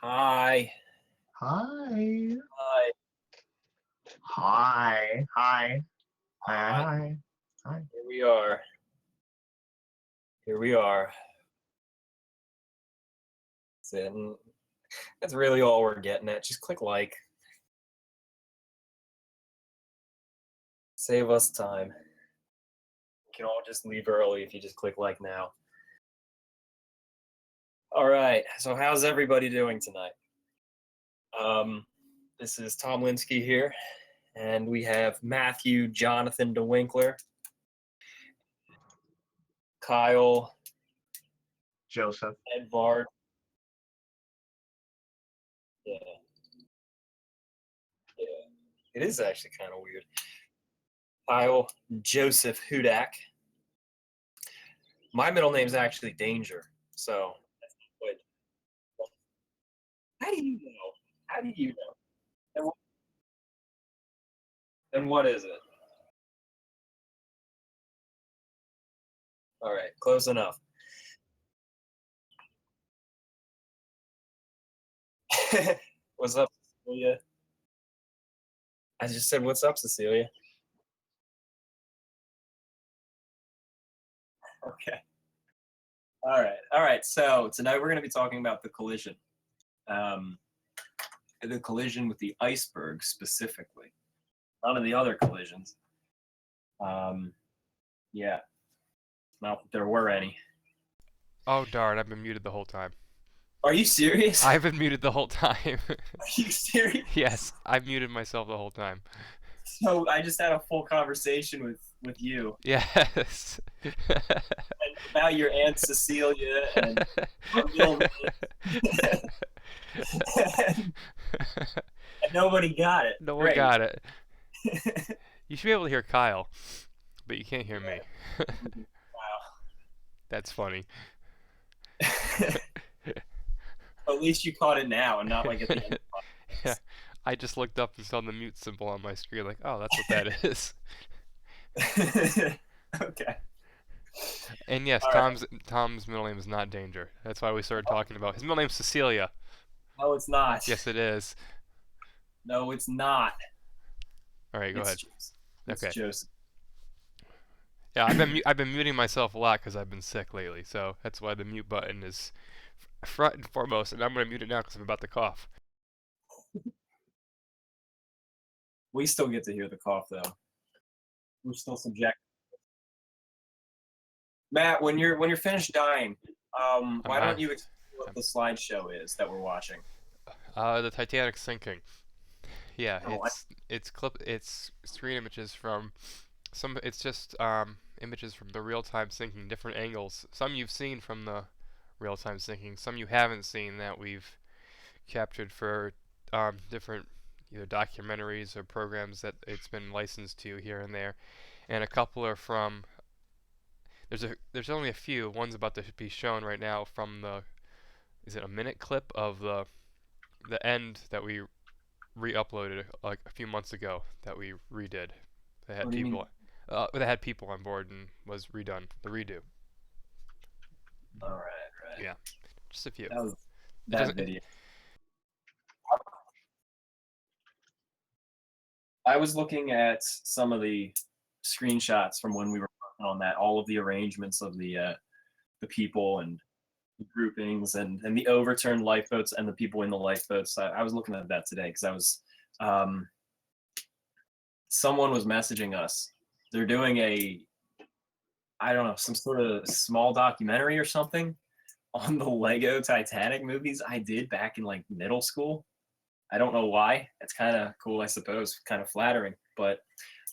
Hi. Hi. Hi. Hi. Hi. Hi. Hi. Hi. Hi. Here we are. Here we are. That's really all we're getting at. Just click like. Save us time. You can all just leave early if you just click like now. All right. So how's everybody doing tonight? This is Tom Linsky here, and we have Matthew Jonathan DeWinkler, Kyle Joseph. Edvard. Yeah. Yeah. It is actually kind of weird. Kyle Joseph Hudak. My middle name is actually Danger. So, but how do you know? How do you know? And what is it? All right, close enough. What's up, Cecilia? I just said, what's up, Cecilia? Okay. All right. So tonight we're going to be talking about the collision. The collision with the iceberg specifically. None of the other collisions. Yeah. Not that there were any. Oh darn, I've been muted the whole time. Are you serious? I've been muted the whole time. Are you serious? Yes, I've muted myself the whole time. So I just had a full conversation with you. Yes. And about your Aunt Cecilia and our middle name. And nobody got it. No one Great. got it. You should be able to hear Kyle, but you can't hear me. Wow. That's funny. At least you caught it now and not like at the end. Yeah, I just looked up and saw the mute symbol on my screen, like, oh, that's what that is. Okay. And yes, All Tom's middle name is not Danger. That's why we started talking about his middle name's Cecilia. No, it's not. Yes, it is. No, it's not. All right, go ahead. It's Okay. Joseph. Yeah, I've been muting myself a lot because I've been sick lately, so that's why the mute button is front and foremost, and I'm gonna mute it now because I'm about to cough. We still get to hear the cough though. We're still subject. Matt, when you're finished dying, why don't you explain what the slideshow is that we're watching? The Titanic Sinking. Yeah, Oh, it's screen images from some. It's just images from the real-time sinking, different angles. Some you've seen from the real-time sinking, some you haven't seen that we've captured for different either documentaries or programs that it's been licensed to here and there, and a couple are from. There's only a few. One's about to be shown right now from the. Is it a minute clip of the end that we re-uploaded like a few months ago that we redid. That had people. That had people on board and was redone. The redo. all right. Yeah, just a few. That was that video. I was looking at some of the screenshots from when we were working on that, all of the arrangements of the people and the groupings and the overturned lifeboats and the people in the lifeboats. I was looking at that today because I was someone was messaging us. They're doing I don't know, some sort of small documentary or something on the Lego Titanic movies I did back in like middle school. I don't know why. It's kind of cool, I suppose, kind of flattering. But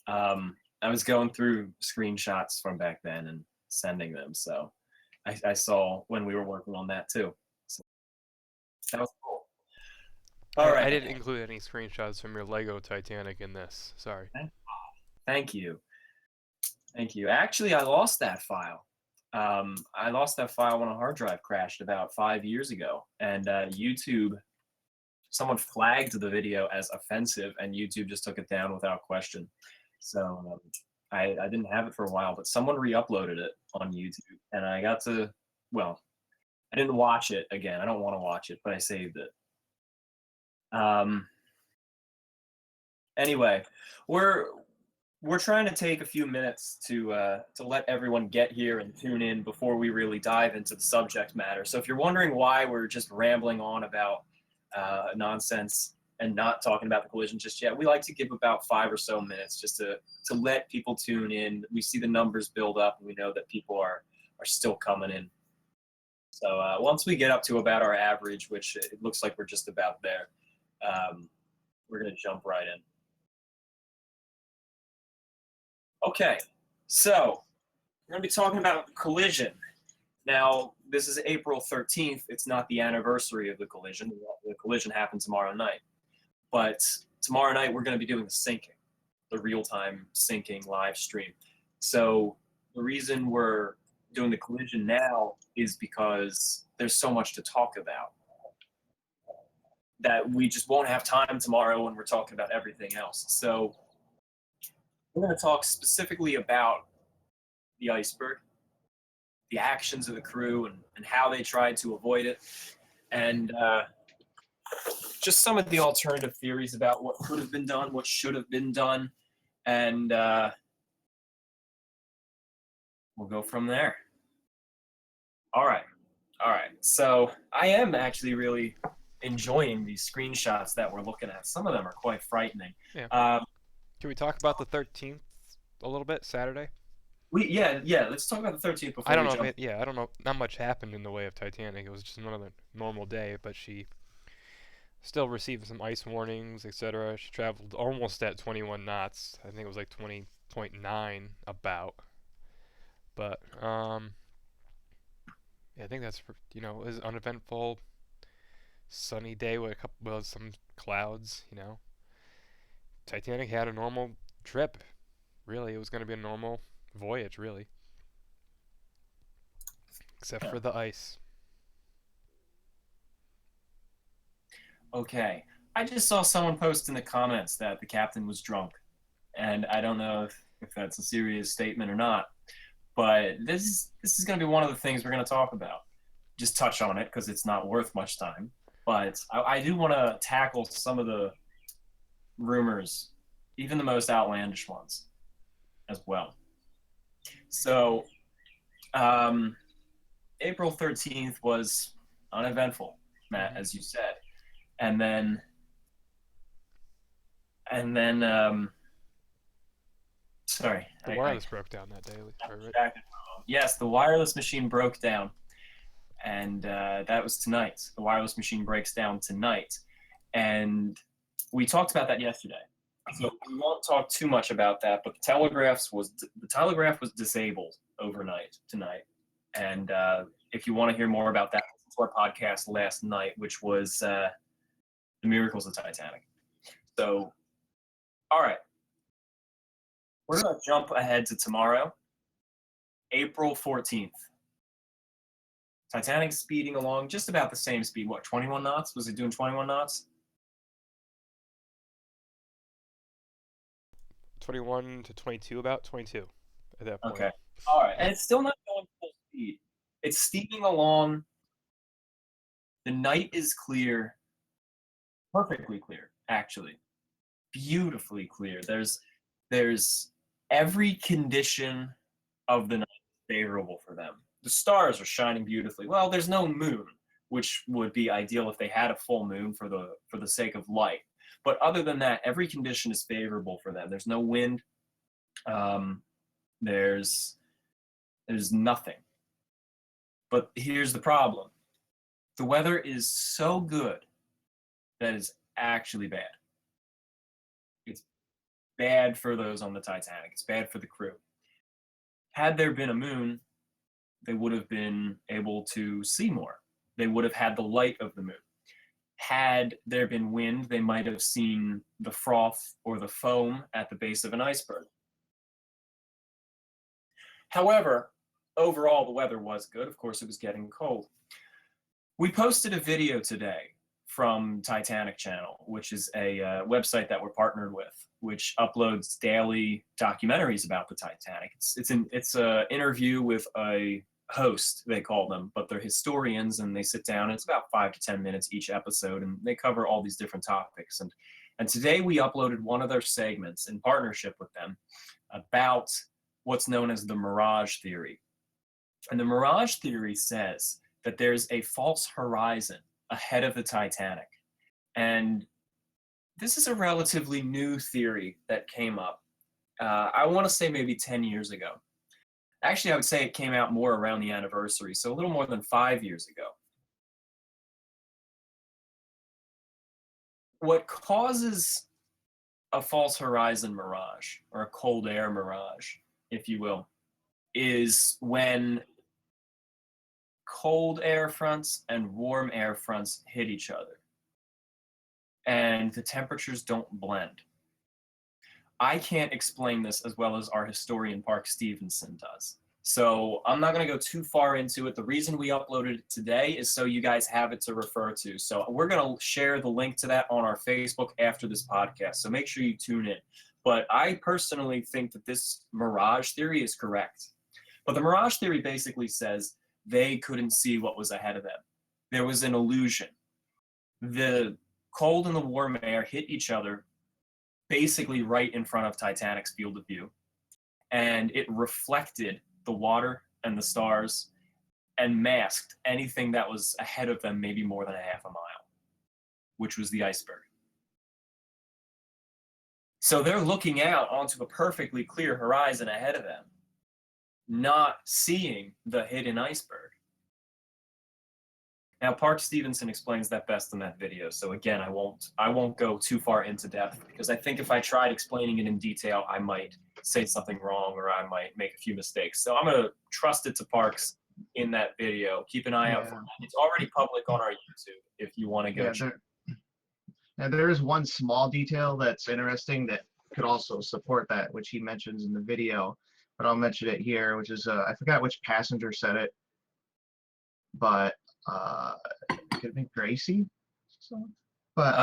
I was going through screenshots from back then and sending them. So I saw when we were working on that too. So that was cool. All right. I didn't include any screenshots from your Lego Titanic in this. Sorry. Thank you. Actually, I lost that file. I lost that file when a hard drive crashed about 5 years ago, and YouTube. Someone flagged the video as offensive, and YouTube just took it down without question. So I didn't have it for a while, but someone re-uploaded it on YouTube, and I got to. Well, I didn't watch it again. I don't want to watch it, but I saved it. Um, anyway, we're we're trying to take a few minutes to let everyone get here and tune in before we really dive into the subject matter. So if you're wondering why we're just rambling on about nonsense and not talking about the collision just yet, we like to give about 5 or so minutes just to let people tune in. We see the numbers build up, and we know that people are still coming in. So once we get up to about our average, which it looks like we're just about there, we're going to jump right in. Okay, so we're going to be talking about collision. Now, this is April 13th. It's not the anniversary of the collision. The collision happened tomorrow night. But tomorrow night, we're going to be doing the sinking, the real-time sinking live stream. So the reason we're doing the collision now is because there's so much to talk about that we just won't have time tomorrow when we're talking about everything else. So we're going to talk specifically about the iceberg, the actions of the crew, and how they tried to avoid it, and just some of the alternative theories about what could have been done, what should have been done, and we'll go from there. All right. So I am actually really enjoying these screenshots that we're looking at. Some of them are quite frightening. Yeah. Can we talk about the 13th a little bit, Saturday? Let's talk about the 13th before I don't we know. jump. I don't know. Not much happened in the way of Titanic. It was just another normal day, but she still received some ice warnings, etc. She traveled almost at 21 knots. I think it was like 20.9 about. But yeah, I think that's it was an uneventful, sunny day with some clouds. Titanic had a normal trip. Really, it was going to be a normal voyage, really, except for the ice. Okay. I just saw someone post in the comments that the captain was drunk. And I don't know if that's a serious statement or not. But this is going to be one of the things we're going to talk about. Just touch on it because it's not worth much time. But I do want to tackle some of the rumors, even the most outlandish ones, as well. So, April 13th was uneventful, Matt, as you said. And then sorry, The wireless broke down that day. Right? Yes, the wireless machine broke down, and that was tonight. The wireless machine breaks down tonight, and we talked about that yesterday. So we won't talk too much about that. But the telegraph was disabled overnight tonight, and if you want to hear more about that, listen to our podcast last night, which was the miracles of Titanic. So, all right, we're gonna jump ahead to tomorrow, April 14th. Titanic speeding along just about the same speed. What, 21 knots? Was it doing 21 knots? 21 to 22, about 22 at that point. Okay. All right. And it's still not going full speed. It's steaming along. The night is clear. Perfectly clear, actually. Beautifully clear. There's every condition of the night favorable for them. The stars are shining beautifully. Well, there's no moon, which would be ideal if they had a full moon for the sake of light. But other than that, every condition is favorable for them. There's no wind. There's nothing. But here's the problem. The weather is so good that it's actually bad. It's bad for those on the Titanic. It's bad for the crew. Had there been a moon, they would have been able to see more. They would have had the light of the moon. Had there been wind, they might have seen the froth or the foam at the base of an iceberg. However, overall, the weather was good. Of course, it was getting cold. We posted a video today from Titanic Channel, which is a website that we're partnered with, which uploads daily documentaries about the Titanic. It's an interview with a host, they call them, but they're historians, and they sit down. And it's about 5 to 10 minutes each episode, and they cover all these different topics. And today we uploaded one of their segments in partnership with them about what's known as the Mirage Theory. And the Mirage Theory says that there's a false horizon ahead of the Titanic. And this is a relatively new theory that came up. I want to say maybe 10 years ago. Actually, I would say it came out more around the anniversary, so a little more than 5 years ago. What causes a false horizon mirage, or a cold air mirage, if you will, is when cold air fronts and warm air fronts hit each other, and the temperatures don't blend. I can't explain this as well as our historian Park Stevenson does. So I'm not going to go too far into it. The reason we uploaded it today is so you guys have it to refer to. So we're going to share the link to that on our Facebook after this podcast. So make sure you tune in. But I personally think that this Mirage Theory is correct. But the Mirage Theory basically says they couldn't see what was ahead of them. There was an illusion. The cold and the warm air hit each other basically right in front of Titanic's field of view. And it reflected the water and the stars and masked anything that was ahead of them, maybe more than a half a mile, which was the iceberg. So they're looking out onto a perfectly clear horizon ahead of them, not seeing the hidden iceberg. Now, Park Stevenson explains that best in that video. So again, I won't go too far into depth, because I think if I tried explaining it in detail, I might say something wrong, or I might make a few mistakes. So I'm going to trust it to Parks in that video. Keep an eye out for it. It's already public on our YouTube if you want to go check. There is one small detail that's interesting that could also support that, which he mentions in the video, but I'll mention it here, which is I forgot which passenger said it, but it could have been Gracie. But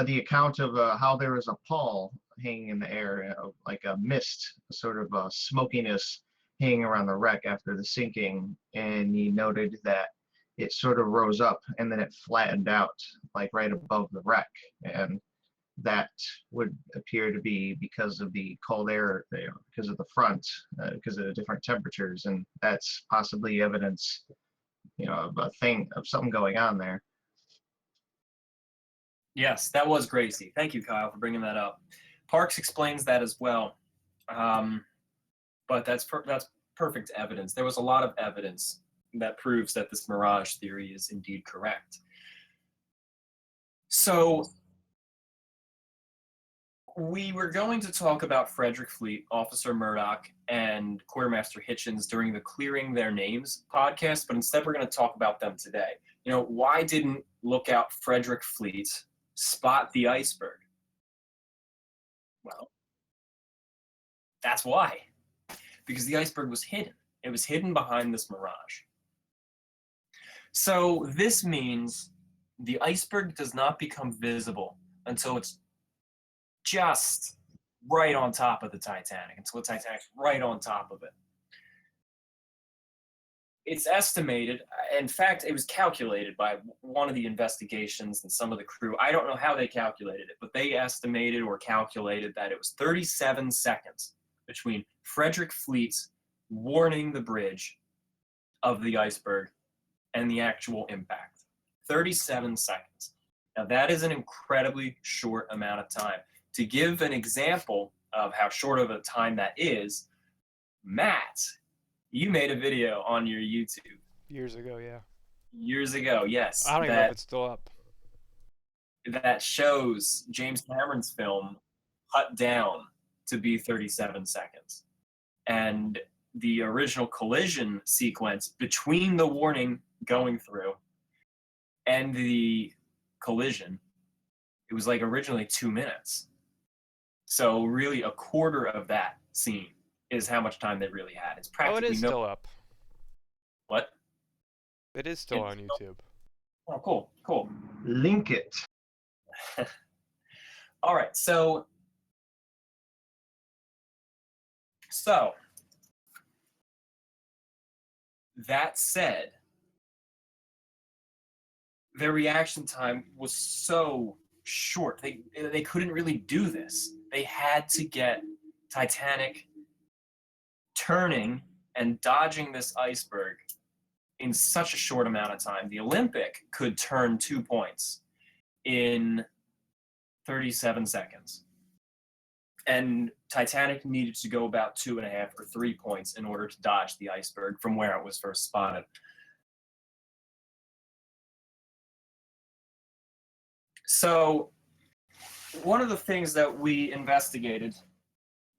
the account of how there was a pall hanging in the air, like a mist, a sort of smokiness hanging around the wreck after the sinking, and he noted that it sort of rose up and then it flattened out like right above the wreck, and that would appear to be because of the cold air there, because of the front, because of the different temperatures, and that's possibly evidence, of something going on there. Yes, that was Gracie. Thank you, Kyle, for bringing that up. Parks explains that as well, but that's perfect evidence. There was a lot of evidence that proves that this Mirage Theory is indeed correct. So we were going to talk about Frederick Fleet, Officer Murdoch, and Quartermaster Hitchens during the Clearing Their Names podcast, but instead we're going to talk about them today. Why didn't Lookout Frederick Fleet spot the iceberg? Well, that's why. Because the iceberg was hidden. It was hidden behind this mirage. So this means the iceberg does not become visible until it's just right on top of the Titanic, until the Titanic's right on top of it. It's estimated, in fact, it was calculated by one of the investigations and some of the crew. I don't know how they calculated it, but they estimated or calculated that it was 37 seconds between Frederick Fleet's warning the bridge of the iceberg and the actual impact. 37 seconds. Now, that is an incredibly short amount of time. To give an example of how short of a time that is, Matt, you made a video on your YouTube. Years ago, yeah. Years ago, yes. I don't even know if it's still up. That shows James Cameron's film cut down to be 37 seconds. And the original collision sequence between the warning going through and the collision, it was like originally 2 minutes. So really a quarter of that scene is how much time they really had. It's practically it is still up. What? It is still on YouTube. Oh, cool. Link it. All right, so That said, their reaction time was so short. They couldn't really do this. They had to get Titanic turning and dodging this iceberg in such a short amount of time. The Olympic could turn 2 points in 37 seconds. And Titanic needed to go about 2.5 or 3 points in order to dodge the iceberg from where it was first spotted. So one of the things that we investigated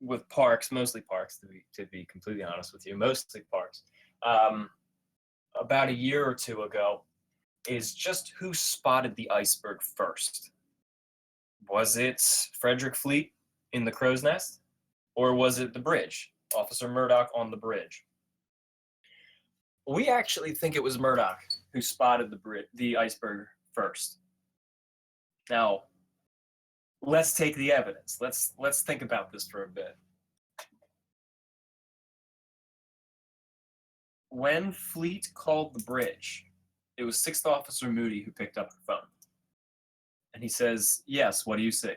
with parks, mostly parks, to be completely honest with you, mostly parks, about a year or two ago, is just who spotted the iceberg first. Was it Frederick Fleet in the Crow's Nest? Or was it the bridge, Officer Murdoch on the bridge? We actually think it was Murdoch who spotted the iceberg first. Now, let's take the evidence. Let's think about this for a bit. When Fleet called the bridge, it was 6th Officer Moody who picked up the phone. And he says, "Yes, what do you see?"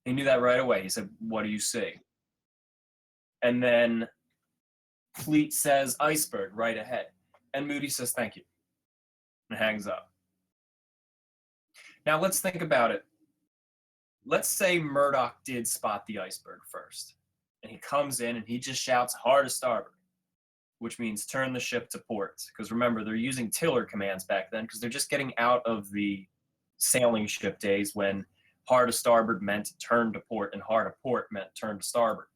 He knew that right away. He said, "What do you see?" And then Fleet says, "Iceberg, right ahead." And Moody says, "Thank you," and hangs up. Now let's think about it. Let's say Murdoch did spot the iceberg first. And he comes in and he just shouts, "Hard to starboard," which means turn the ship to port. Because remember, they're using tiller commands back then because they're just getting out of the sailing ship days when hard to starboard meant turn to port and hard to port meant turn to starboard.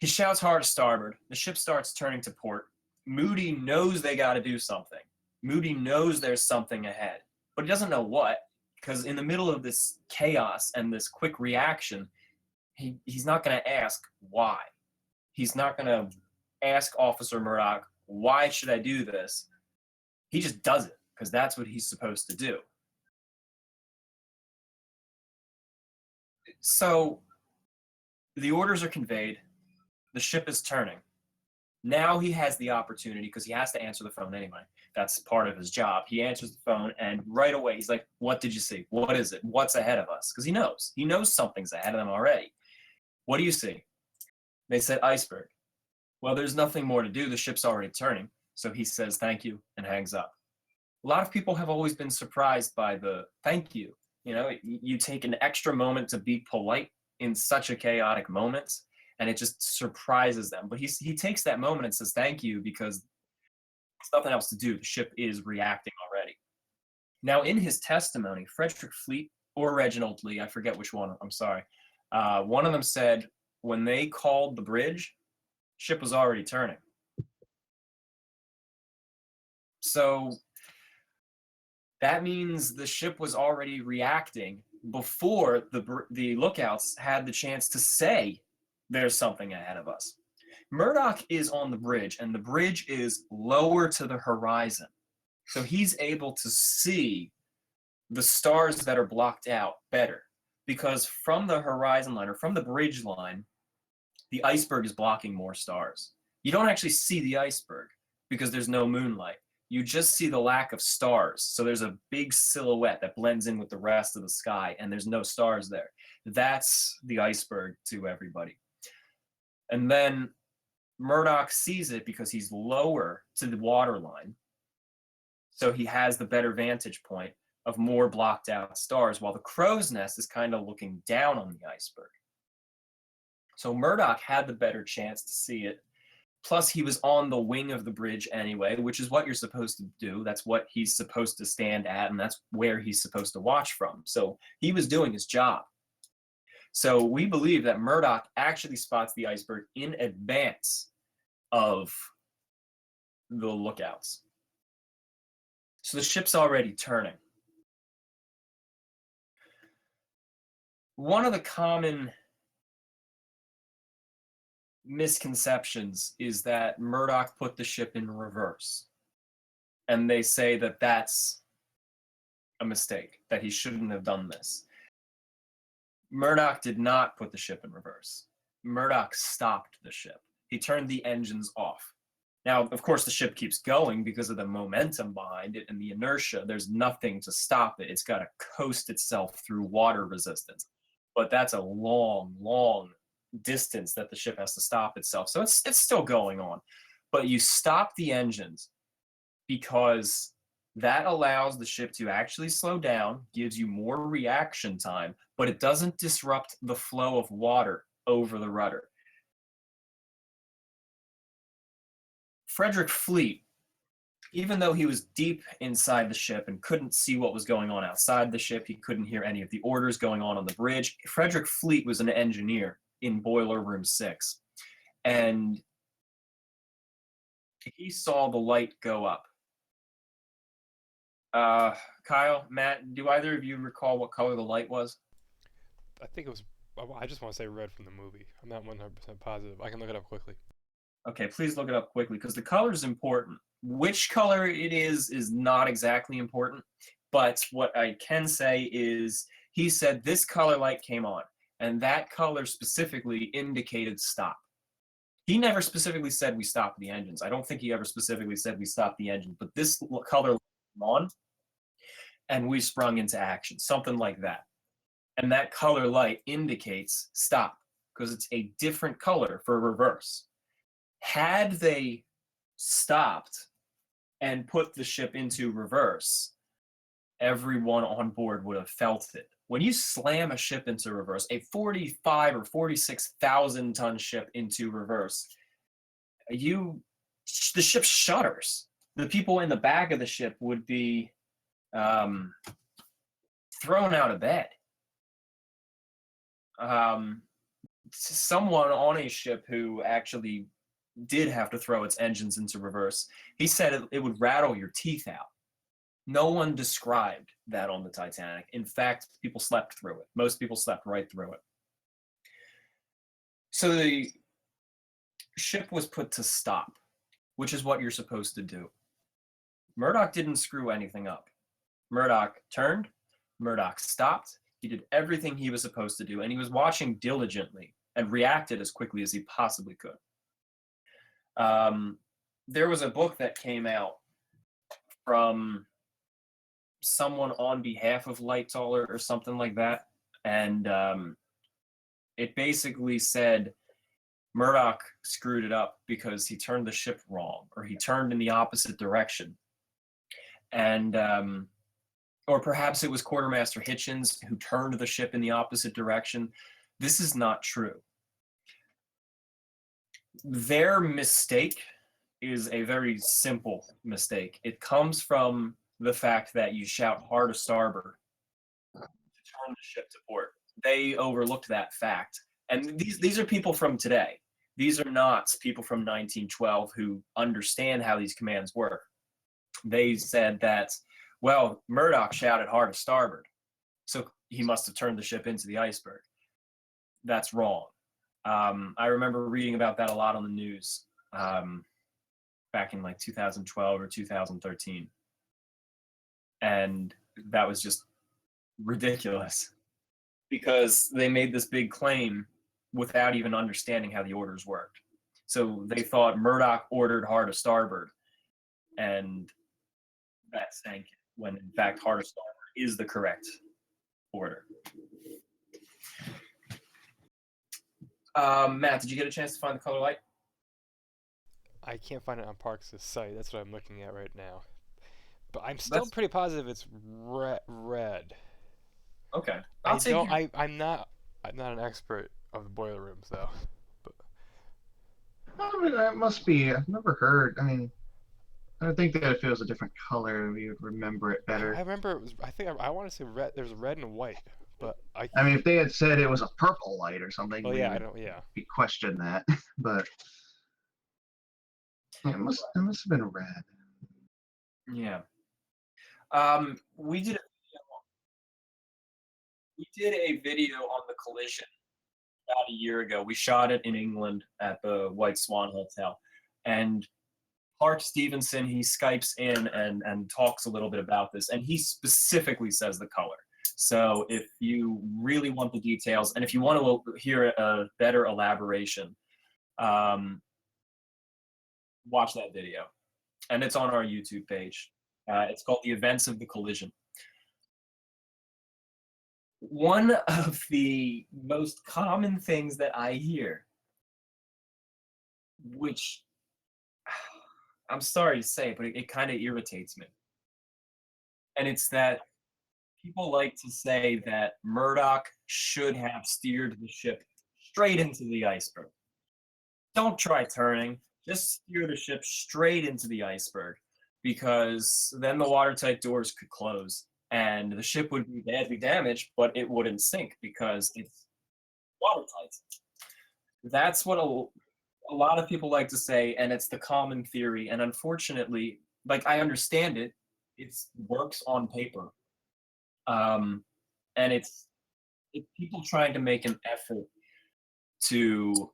He shouts hard to starboard. The ship starts turning to port. Moody knows they got to do something. Moody knows there's something ahead, but he doesn't know what, because in the middle of this chaos and this quick reaction, he's not going to ask why. He's not going to ask Officer Murdoch, "Why should I do this?" He just does it because that's what he's supposed to do. So the orders are conveyed. The ship is turning. Now he has the opportunity, because he has to answer the phone anyway. That's part of his job. He answers the phone, and right away he's like, "What did you see? What is it? What's ahead of us?" Because he knows. He knows something's ahead of them already. "What do you see?" They said, "Iceberg." Well, there's nothing more to do. The ship's already turning. So he says, "Thank you," and hangs up. A lot of people have always been surprised by the thank you. You know, you take an extra moment to be polite in such a chaotic moment, and it just surprises them. But he takes that moment and says thank you because there's nothing else to do. The ship is reacting already. Now, in his testimony, Frederick Fleet or Reginald Lee, I forget which one, I'm sorry, one of them said when they called the bridge, ship was already turning. So that means the ship was already reacting before the lookouts had the chance to say there's something ahead of us. Murdoch is on the bridge, and the bridge is lower to the horizon. So he's able to see the stars that are blocked out better, because from the horizon line or from the bridge line, the iceberg is blocking more stars. You don't actually see the iceberg because there's no moonlight. You just see the lack of stars. So there's a big silhouette that blends in with the rest of the sky, and there's no stars there. That's the iceberg to everybody. And then Murdoch sees it because he's lower to the waterline. So he has the better vantage point of more blocked out stars, while the crow's nest is kind of looking down on the iceberg. So Murdoch had the better chance to see it. Plus, he was on the wing of the bridge anyway, which is what you're supposed to do. That's what he's supposed to stand at, and that's where he's supposed to watch from. So he was doing his job. So we believe that Murdoch actually spots the iceberg in advance of the lookouts. So the ship's already turning. One of the common misconceptions is that Murdoch put the ship in reverse. And they say that that's a mistake, that he shouldn't have done this. Murdoch did not put the ship in reverse. Murdoch stopped the ship. He turned the engines off. Now, of course, the ship keeps going because of the momentum behind it and the inertia. There's nothing to stop it. It's got to coast itself through water resistance. But that's a long, long distance that the ship has to stop itself. So it's still going on. But you stop the engines because that allows the ship to actually slow down, gives you more reaction time, but it doesn't disrupt the flow of water over the rudder. Frederick Fleet, even though he was deep inside the ship and couldn't see what was going on outside the ship, he couldn't hear any of the orders going on the bridge. Frederick Fleet was an engineer in Boiler Room 6, and he saw the light go up. Kyle, Matt, do either of you recall what color the light was? I think it was. I just want to say red from the movie. I'm not 100% positive. I can look it up quickly. Okay, please look it up quickly because the color is important. Which color it is not exactly important, but what I can say is he said this color light came on, and that color specifically indicated stop. He never specifically said we stopped the engines. I don't think he ever specifically said we stopped the engine, but this color light came on, and we sprung into action, something like that. And that color light indicates stop because it's a different color for reverse. Had they stopped and put the ship into reverse, everyone on board would have felt it. When you slam a ship into reverse, a 45 or 46,000 ton ship into reverse, the ship shudders. The people in the back of the ship would be thrown out of bed. Someone on a ship who actually did have to throw its engines into reverse, he said it would rattle your teeth out. No one described that on the Titanic. In fact, people slept through it. Most people slept right through it. So the ship was put to stop, which is what you're supposed to do. Murdoch didn't screw anything up. Murdoch turned, Murdoch stopped, he did everything he was supposed to do, and he was watching diligently and reacted as quickly as he possibly could. There was a book that came out from someone on behalf of Lightoller or something like that, and it basically said Murdoch screwed it up because he turned the ship wrong, or he turned in the opposite direction. And or perhaps it was Quartermaster Hitchens who turned the ship in the opposite direction. This is not true. Their mistake is a very simple mistake. It comes from the fact that you shout hard to starboard to turn the ship to port. They overlooked that fact. And these are people from today. These are not people from 1912 who understand how these commands work. They said that, well, Murdoch shouted hard to starboard, so he must have turned the ship into the iceberg. That's wrong. I remember reading about that a lot on the news back in like 2012 or 2013. And that was just ridiculous because they made this big claim without even understanding how the orders worked. So they thought Murdoch ordered hard to starboard, and that sank it, when in fact hard to starboard is the correct order. Matt, did you get a chance to find the color light? I can't find it on Parks' site. That's what I'm looking at right now. But I'm still pretty positive it's red. Okay. I'm not an expert of the boiler rooms though. But I mean, that must be. I've never heard. I mean, I think that if it was a different color, we would remember it better. I remember it was. I think I want to say red. There's red and white, but I mean, if they had said it was a purple light or something, oh yeah, I don't. Yeah. We question that, but yeah, it must have been red. Yeah. We did a video on the collision about a year ago. We shot it in England at the White Swan Hotel, and Clark Stevenson, he Skypes in and talks a little bit about this, and he specifically says the color. So if you really want the details, and if you want to hear a better elaboration, watch that video, and it's on our YouTube page. It's called "The Events of the Collision." One of the most common things that I hear, which I'm sorry to say, but it kind of irritates me, and it's that people like to say that Murdoch should have steered the ship straight into the iceberg. Don't try turning, just steer the ship straight into the iceberg, because then the watertight doors could close and the ship would be badly damaged, but it wouldn't sink because it's watertight. That's what a lot of people like to say, and it's the common theory. And unfortunately, like, I understand it, it works on paper. Um, and it's people trying to make an effort to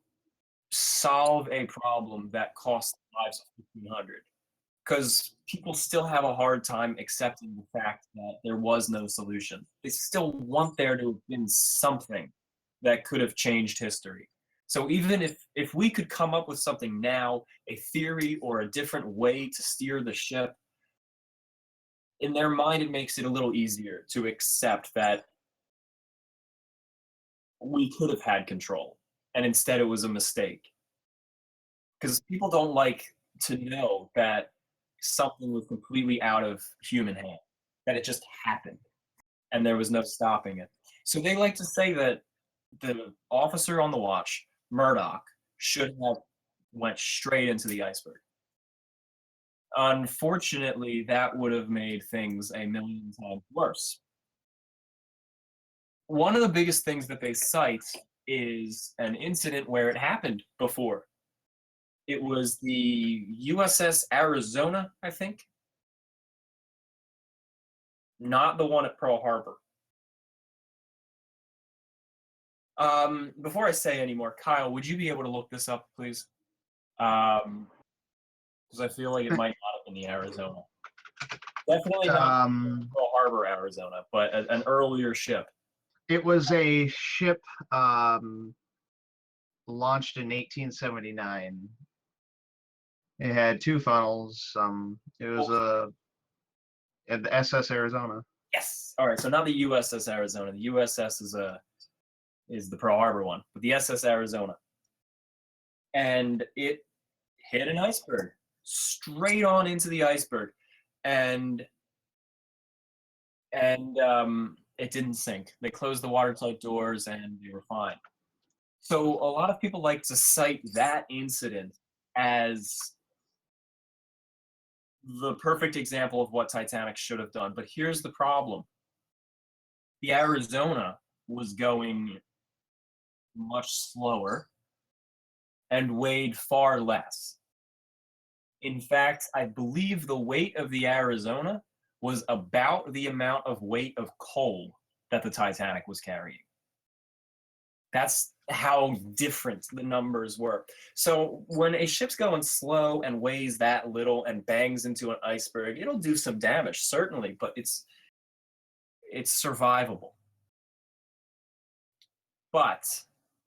solve a problem that cost the lives of 1,500, because people still have a hard time accepting the fact that there was no solution. They still want there to have been something that could have changed history. So even if we could come up with something now, a theory or a different way to steer the ship, in their mind it makes it a little easier to accept that we could have had control and instead it was a mistake. Because people don't like to know that something was completely out of human hand, that it just happened and there was no stopping it. So they like to say that the officer on the watch, Murdoch, should have went straight into the iceberg. Unfortunately, that would have made things a million times worse. One of the biggest things that they cite is an incident where it happened before. It was the USS Arizona, I think. Not the one at Pearl Harbor. Before I say any more, Kyle, would you be able to look this up, please? Because I feel like it might not have been the Arizona. Definitely not Pearl Harbor, Arizona, but an earlier ship. It was a ship launched in 1879. It had two funnels. It was the SS Arizona. Yes. All right. So not the USS Arizona. The USS is the Pearl Harbor one, but the SS Arizona, and it hit an iceberg straight on into the iceberg, and it didn't sink. They closed the watertight doors and they were fine. So a lot of people like to cite that incident as the perfect example of what Titanic should have done. But here's the problem. The Arizona was going much slower and weighed far less. In fact, I believe the weight of the Arizona was about the amount of weight of coal that the Titanic was carrying. That's how different the numbers were. So when a ship's going slow and weighs that little and bangs into an iceberg, it'll do some damage, certainly, but it's survivable. But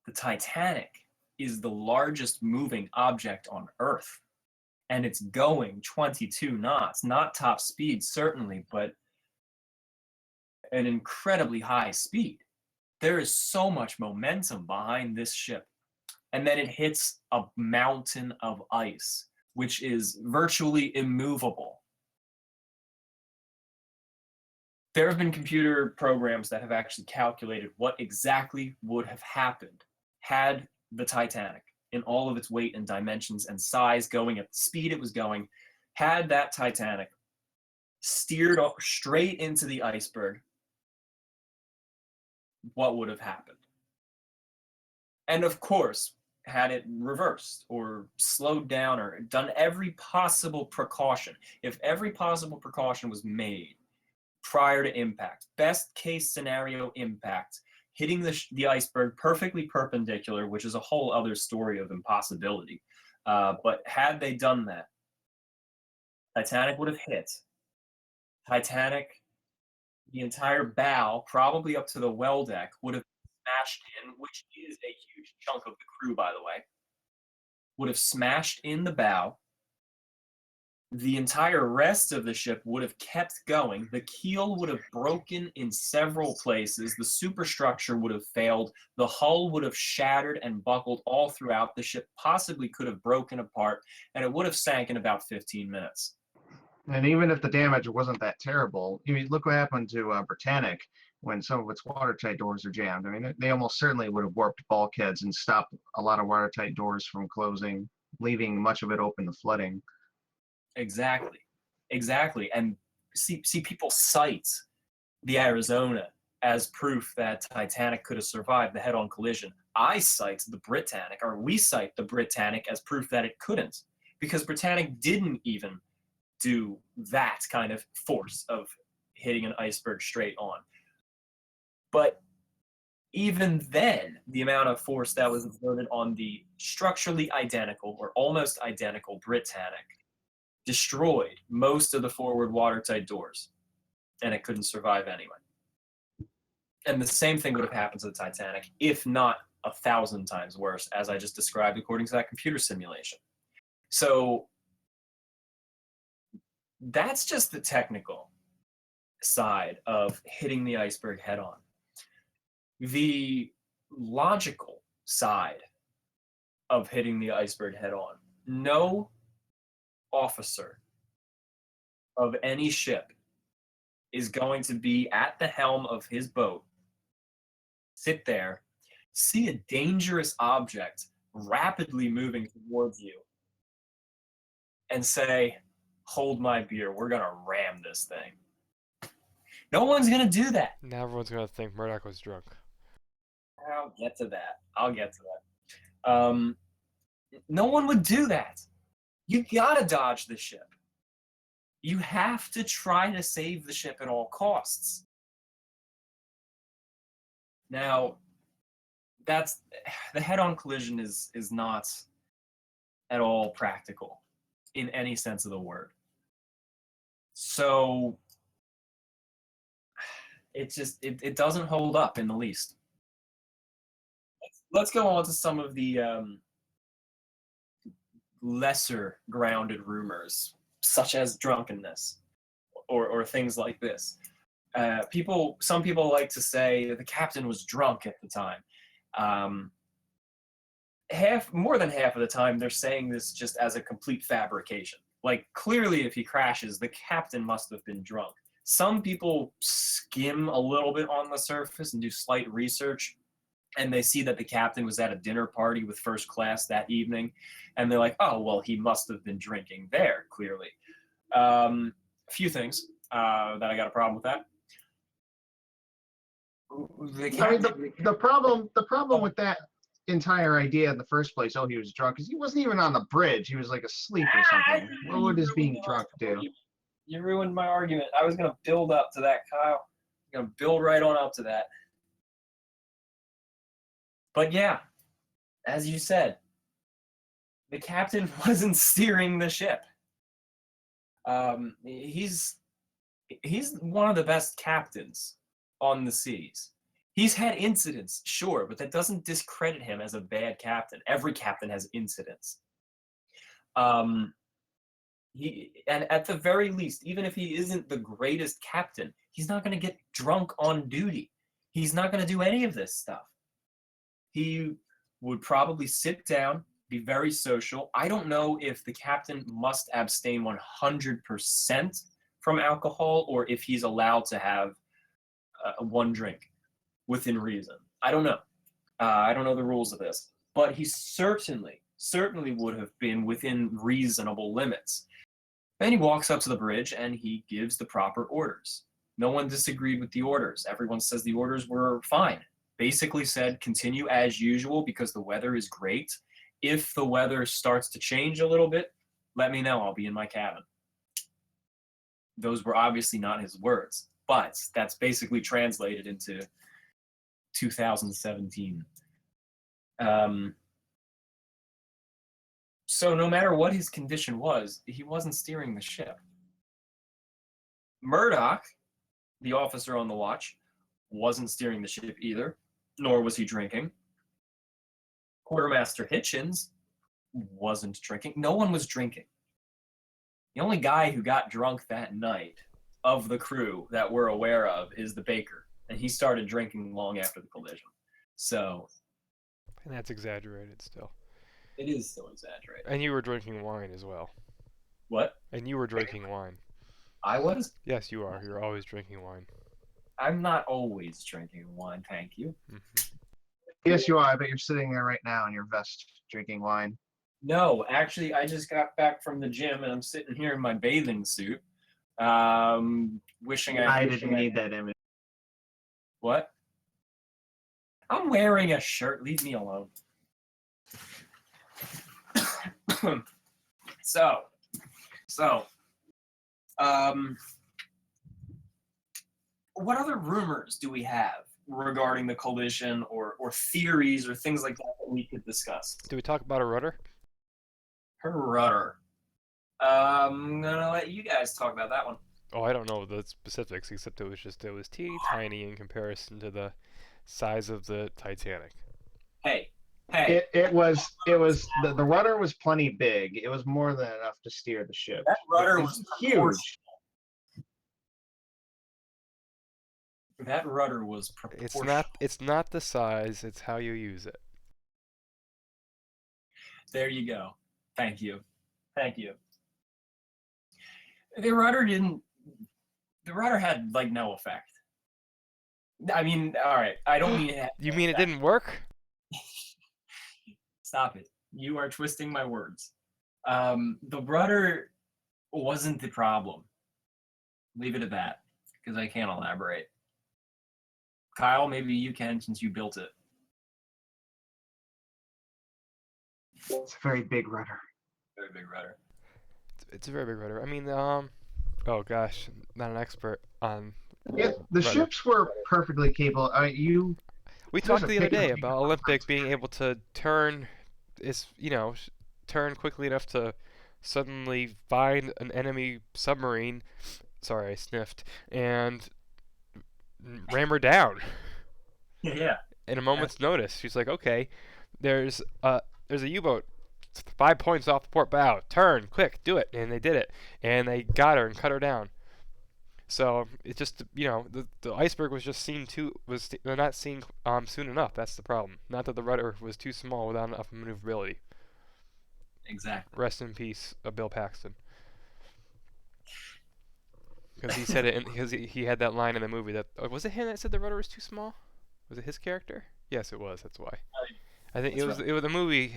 the Titanic is the largest moving object on Earth, and it's going 22 knots, not top speed, certainly, but an incredibly high speed. There is so much momentum behind this ship. And then it hits a mountain of ice, which is virtually immovable. There have been computer programs that have actually calculated what exactly would have happened had the Titanic, in all of its weight and dimensions and size, going at the speed it was going, had that Titanic steered straight into the iceberg, what would have happened? And of course, had it reversed or slowed down or done every possible precaution, if every possible precaution was made prior to impact, best case scenario impact, hitting the iceberg perfectly perpendicular, which is a whole other story of impossibility. But had they done that, Titanic would have hit. Titanic, the entire bow, probably up to the well deck, would have smashed in, which is a huge chunk of the crew, by the way, would have smashed in the bow, The entire rest of the ship would have kept going. The keel would have broken in several places. The superstructure would have failed. The hull would have shattered and buckled all throughout. The ship possibly could have broken apart, and it would have sank in about 15 minutes. And even if the damage wasn't that terrible, I mean, look what happened to Britannic when some of its watertight doors are jammed. I mean, they almost certainly would have warped bulkheads and stopped a lot of watertight doors from closing, leaving much of it open to flooding. Exactly. Exactly. And see, people cite the Arizona as proof that Titanic could have survived the head-on collision. I cite the Britannic, or we cite the Britannic as proof that it couldn't, because Britannic didn't even do that kind of force of hitting an iceberg straight on. But even then, the amount of force that was exerted on the structurally identical or almost identical Britannic destroyed most of the forward watertight doors, and it couldn't survive anyway. And the same thing would have happened to the Titanic, if not 1,000 times worse, as I just described according to that computer simulation. So that's just the technical side of hitting the iceberg head on. The logical side of hitting the iceberg head on. No officer of any ship is going to be at the helm of his boat, sit there, see a dangerous object rapidly moving towards you, and say, hold my beer, we're going to ram this thing. No one's going to do that. Now everyone's gonna think Murdoch was drunk. I'll get to that. No one would do that. You gotta dodge the ship. You have to try to save the ship at all costs. Now, that's the head-on collision is not at all practical in any sense of the word. So it doesn't hold up in the least. Let's go on to some of the lesser grounded rumors, such as drunkenness or things like this. Some people like to say that the captain was drunk at the time. More than half of the time, they're saying this just as a complete fabrication. Like, clearly, if he crashes, the captain must have been drunk. Some people skim a little bit on the surface and do slight research, and they see that the captain was at a dinner party with first class that evening, and they're like, oh, well, he must have been drinking there, clearly. A few things that I got a problem with that. The problem with that entire idea in the first place, oh, he was drunk, because he wasn't even on the bridge. He was like asleep or something. What would his being drunk do? You ruined my argument. I was going to build up to that, Kyle. I'm going to build right on up to that. But yeah, as you said, the captain wasn't steering the ship. He's one of the best captains on the seas. He's had incidents, sure, but that doesn't discredit him as a bad captain. Every captain has incidents. And at the very least, even if he isn't the greatest captain, he's not going to get drunk on duty. He's not going to do any of this stuff. He would probably sit down, be very social. I don't know if the captain must abstain 100% from alcohol or if he's allowed to have one drink within reason. I don't know. I don't know the rules of this. But he certainly would have been within reasonable limits. Then he walks up to the bridge and he gives the proper orders. No one disagreed with the orders. Everyone says the orders were fine. Basically said, continue as usual because the weather is great. If the weather starts to change a little bit, let me know. I'll be in my cabin. Those were obviously not his words, but that's basically translated into 2017. So no matter what his condition was, he wasn't steering the ship. Murdoch, the officer on the watch, wasn't steering the ship either, nor was he drinking. Quartermaster Hitchens wasn't drinking. No one was drinking. The only guy who got drunk that night of the crew that we're aware of is the baker, and he started drinking long after the collision. So And that's exaggerated still. it is still exaggerated. And you were drinking wine as well. What? And you were drinking wine. I was? Yes, you are. You're always drinking wine. I'm not always drinking wine, thank you. Yes, you are. I bet you're sitting there right now in your vest drinking wine. No, actually, I just got back from the gym and I'm sitting here in my bathing suit. Wishing I didn't need that image. What? I'm wearing a shirt. Leave me alone. So, what other rumors do we have regarding the collision or theories or things like that that we could discuss? Do we talk about a rudder? Her rudder. I'm gonna let you guys talk about that one. Oh, I don't know the specifics, except it was teeny tiny in comparison to the size of the Titanic. Hey. It was the rudder was plenty big. It was more than enough to steer the ship. That rudder It's was huge. That rudder was proportional. It's not the size, it's how you use it. There you go. Thank you. The rudder had like no effect. I mean, all right. I don't mean it. You mean it didn't work? Stop it. You are twisting my words. The rudder wasn't the problem. Leave it at that, because I can't elaborate. Kyle, maybe you can since you built it. It's a very big rudder. Very big rudder. It's a very big rudder. I mean, oh gosh, not an expert on. Yeah, the rudder. ships were perfectly capable. We talked the other day about Olympic being able to turn, turn quickly enough to suddenly find an enemy submarine. Sorry, I sniffed, and ram her down. Yeah. In a moment's notice, she's like, "Okay, there's a U-boat 5 points off the port bow. Turn, quick, do it!" And they did it, and they got her and cut her down. So it just, the iceberg was just not seen soon enough. That's the problem. Not that the rudder was too small without enough maneuverability. Exactly. Rest in peace, Bill Paxton. Because he said it, because he had that line in the movie that was it him that said the rudder was too small? Was it his character? Yes, it was. That's why. I think it was the movie.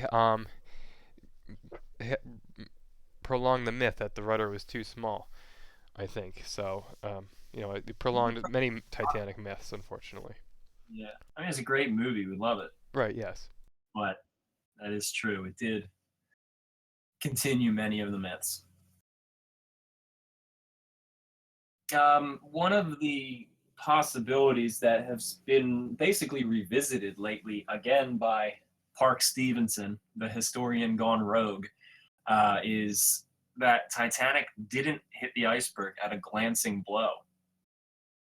Prolonged the myth that the rudder was too small. I think so. It prolonged many Titanic myths, unfortunately. Yeah, I mean it's a great movie. We love it. Right. Yes. But that is true. It did continue many of the myths. One of the possibilities that has been basically revisited lately, again by Park Stevenson, the historian gone rogue, is that Titanic didn't hit the iceberg at a glancing blow.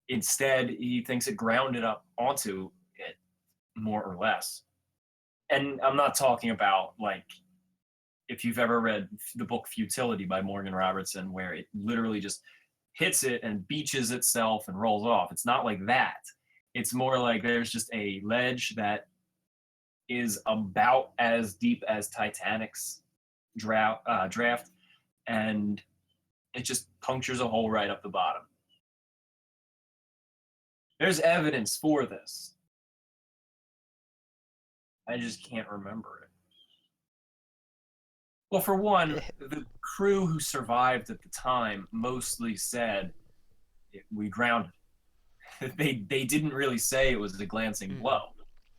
Instead, he thinks it grounded up onto it, more or less. And I'm not talking about, like, if you've ever read the book Futility by Morgan Robertson, where it literally just hits it and beaches itself and rolls off. It's not like that. It's more like there's just a ledge that is about as deep as Titanic's draft, and it just punctures a hole right up the bottom. There's evidence for this. I just can't remember it. Well, for one, the crew who survived at the time mostly said we grounded. They didn't really say it was a glancing blow.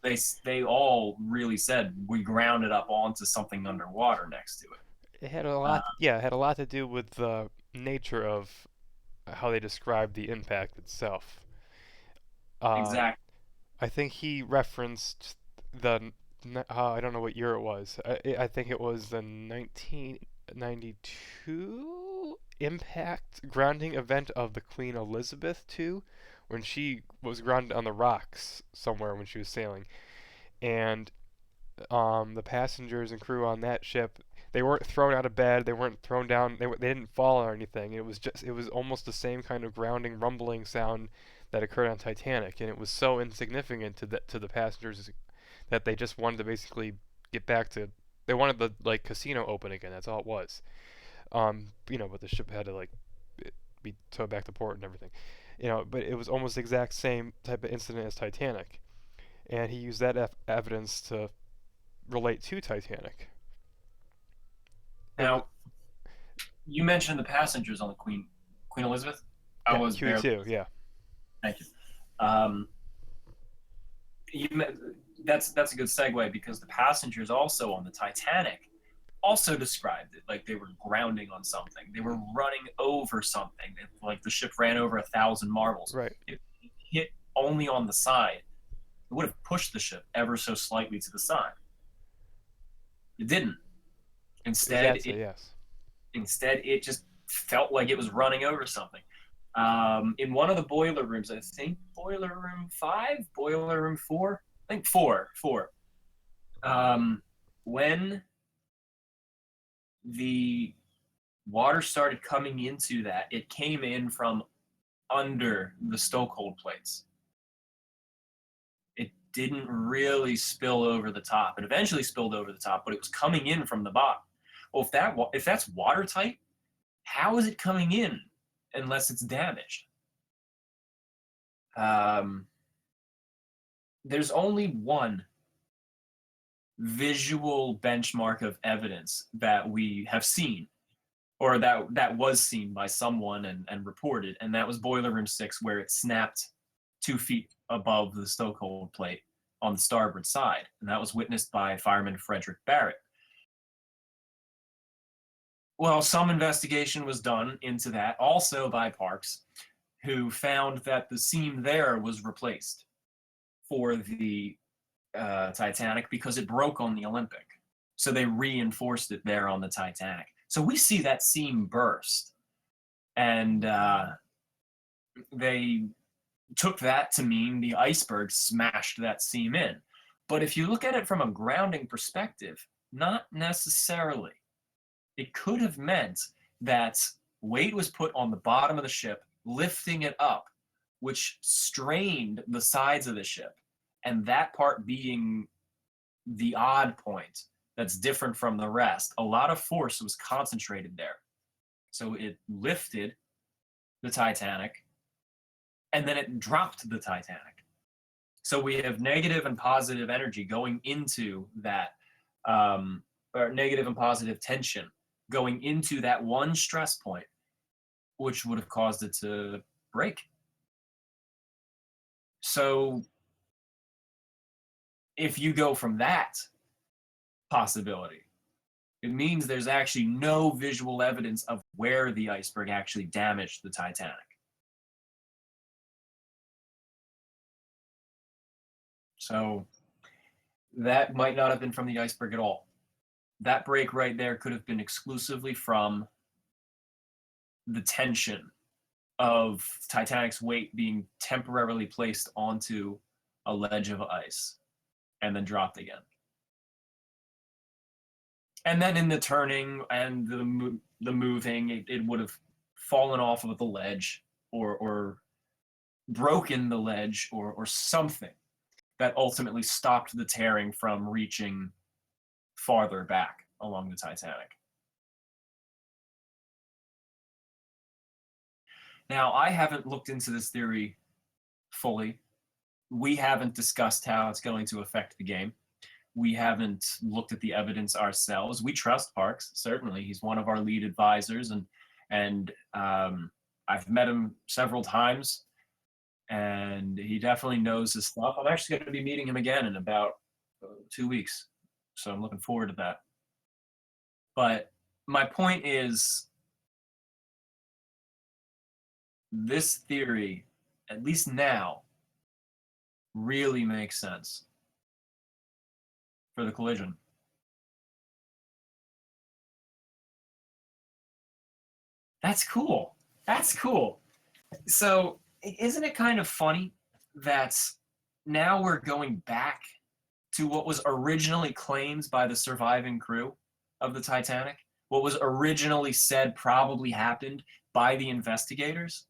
They all really said we grounded up onto something underwater next to it. It had a lot. It had a lot to do with the nature of how they described the impact itself. Exactly. I think he referenced the. I don't know what year it was. I think it was the 1992 impact grounding event of the Queen Elizabeth II, when she was grounded on the rocks somewhere when she was sailing, and the passengers and crew on that ship, they weren't thrown out of bed, they weren't thrown down, they didn't fall or anything. It was almost the same kind of grounding, rumbling sound that occurred on Titanic, and it was so insignificant to the passengers that they just wanted to basically get back to. They wanted the like casino open again. That's all it was. But the ship had to be towed back to port and everything. But it was almost the exact same type of incident as Titanic, and he used that evidence to relate to Titanic. Now, you mentioned the passengers on the Queen Elizabeth. I was Q2, yeah. Thank you. That's a good segue, because the passengers also on the Titanic also described it like they were grounding on something. They were running over something. Like the ship ran over 1,000 marbles. Right. It hit only on the side. It would have pushed the ship ever so slightly to the side. It didn't. Instead, it just felt like it was running over something. In one of the boiler rooms, I think boiler room 5, boiler room 4, I think 4. When the water started coming into that, it came in from under the stokehold plates. It didn't really spill over the top. It eventually spilled over the top, but it was coming in from the bottom. Well, if that's watertight, how is it coming in unless it's damaged? There's only one visual benchmark of evidence that we have seen, or that was seen by someone and reported, and that was boiler room 6, where it snapped 2 feet above the stokehold plate on the starboard side, and that was witnessed by fireman Frederick Barrett. Well, some investigation was done into that, also by Parks, who found that the seam there was replaced for the Titanic because it broke on the Olympic. So they reinforced it there on the Titanic. So we see that seam burst. And they took that to mean the iceberg smashed that seam in. But if you look at it from a grounding perspective, not necessarily. It could have meant that weight was put on the bottom of the ship, lifting it up, which strained the sides of the ship. And that part being the odd point that's different from the rest. A lot of force was concentrated there. So it lifted the Titanic, and then it dropped the Titanic. So we have negative and positive energy going into that, or negative and positive tension going into that one stress point, which would have caused it to break. So if you go from that possibility, it means there's actually no visual evidence of where the iceberg actually damaged the Titanic. So that might not have been from the iceberg at all. That break right there could have been exclusively from the tension of Titanic's weight being temporarily placed onto a ledge of ice and then dropped again. And then in the turning and the moving, it would have fallen off of the ledge or broken the ledge or something that ultimately stopped the tearing from reaching farther back along the Titanic. Now, I haven't looked into this theory fully. We haven't discussed how it's going to affect the game. We haven't looked at the evidence ourselves. We trust Parks, certainly. He's one of our lead advisors, and I've met him several times, and he definitely knows his stuff. I'm actually going to be meeting him again in about 2 weeks, so I'm looking forward to that. But my point is, this theory, at least now, really makes sense for the collision. That's cool. That's cool. So isn't it kind of funny that now we're going back to what was originally claimed by the surviving crew of the Titanic, what was originally said probably happened by the investigators,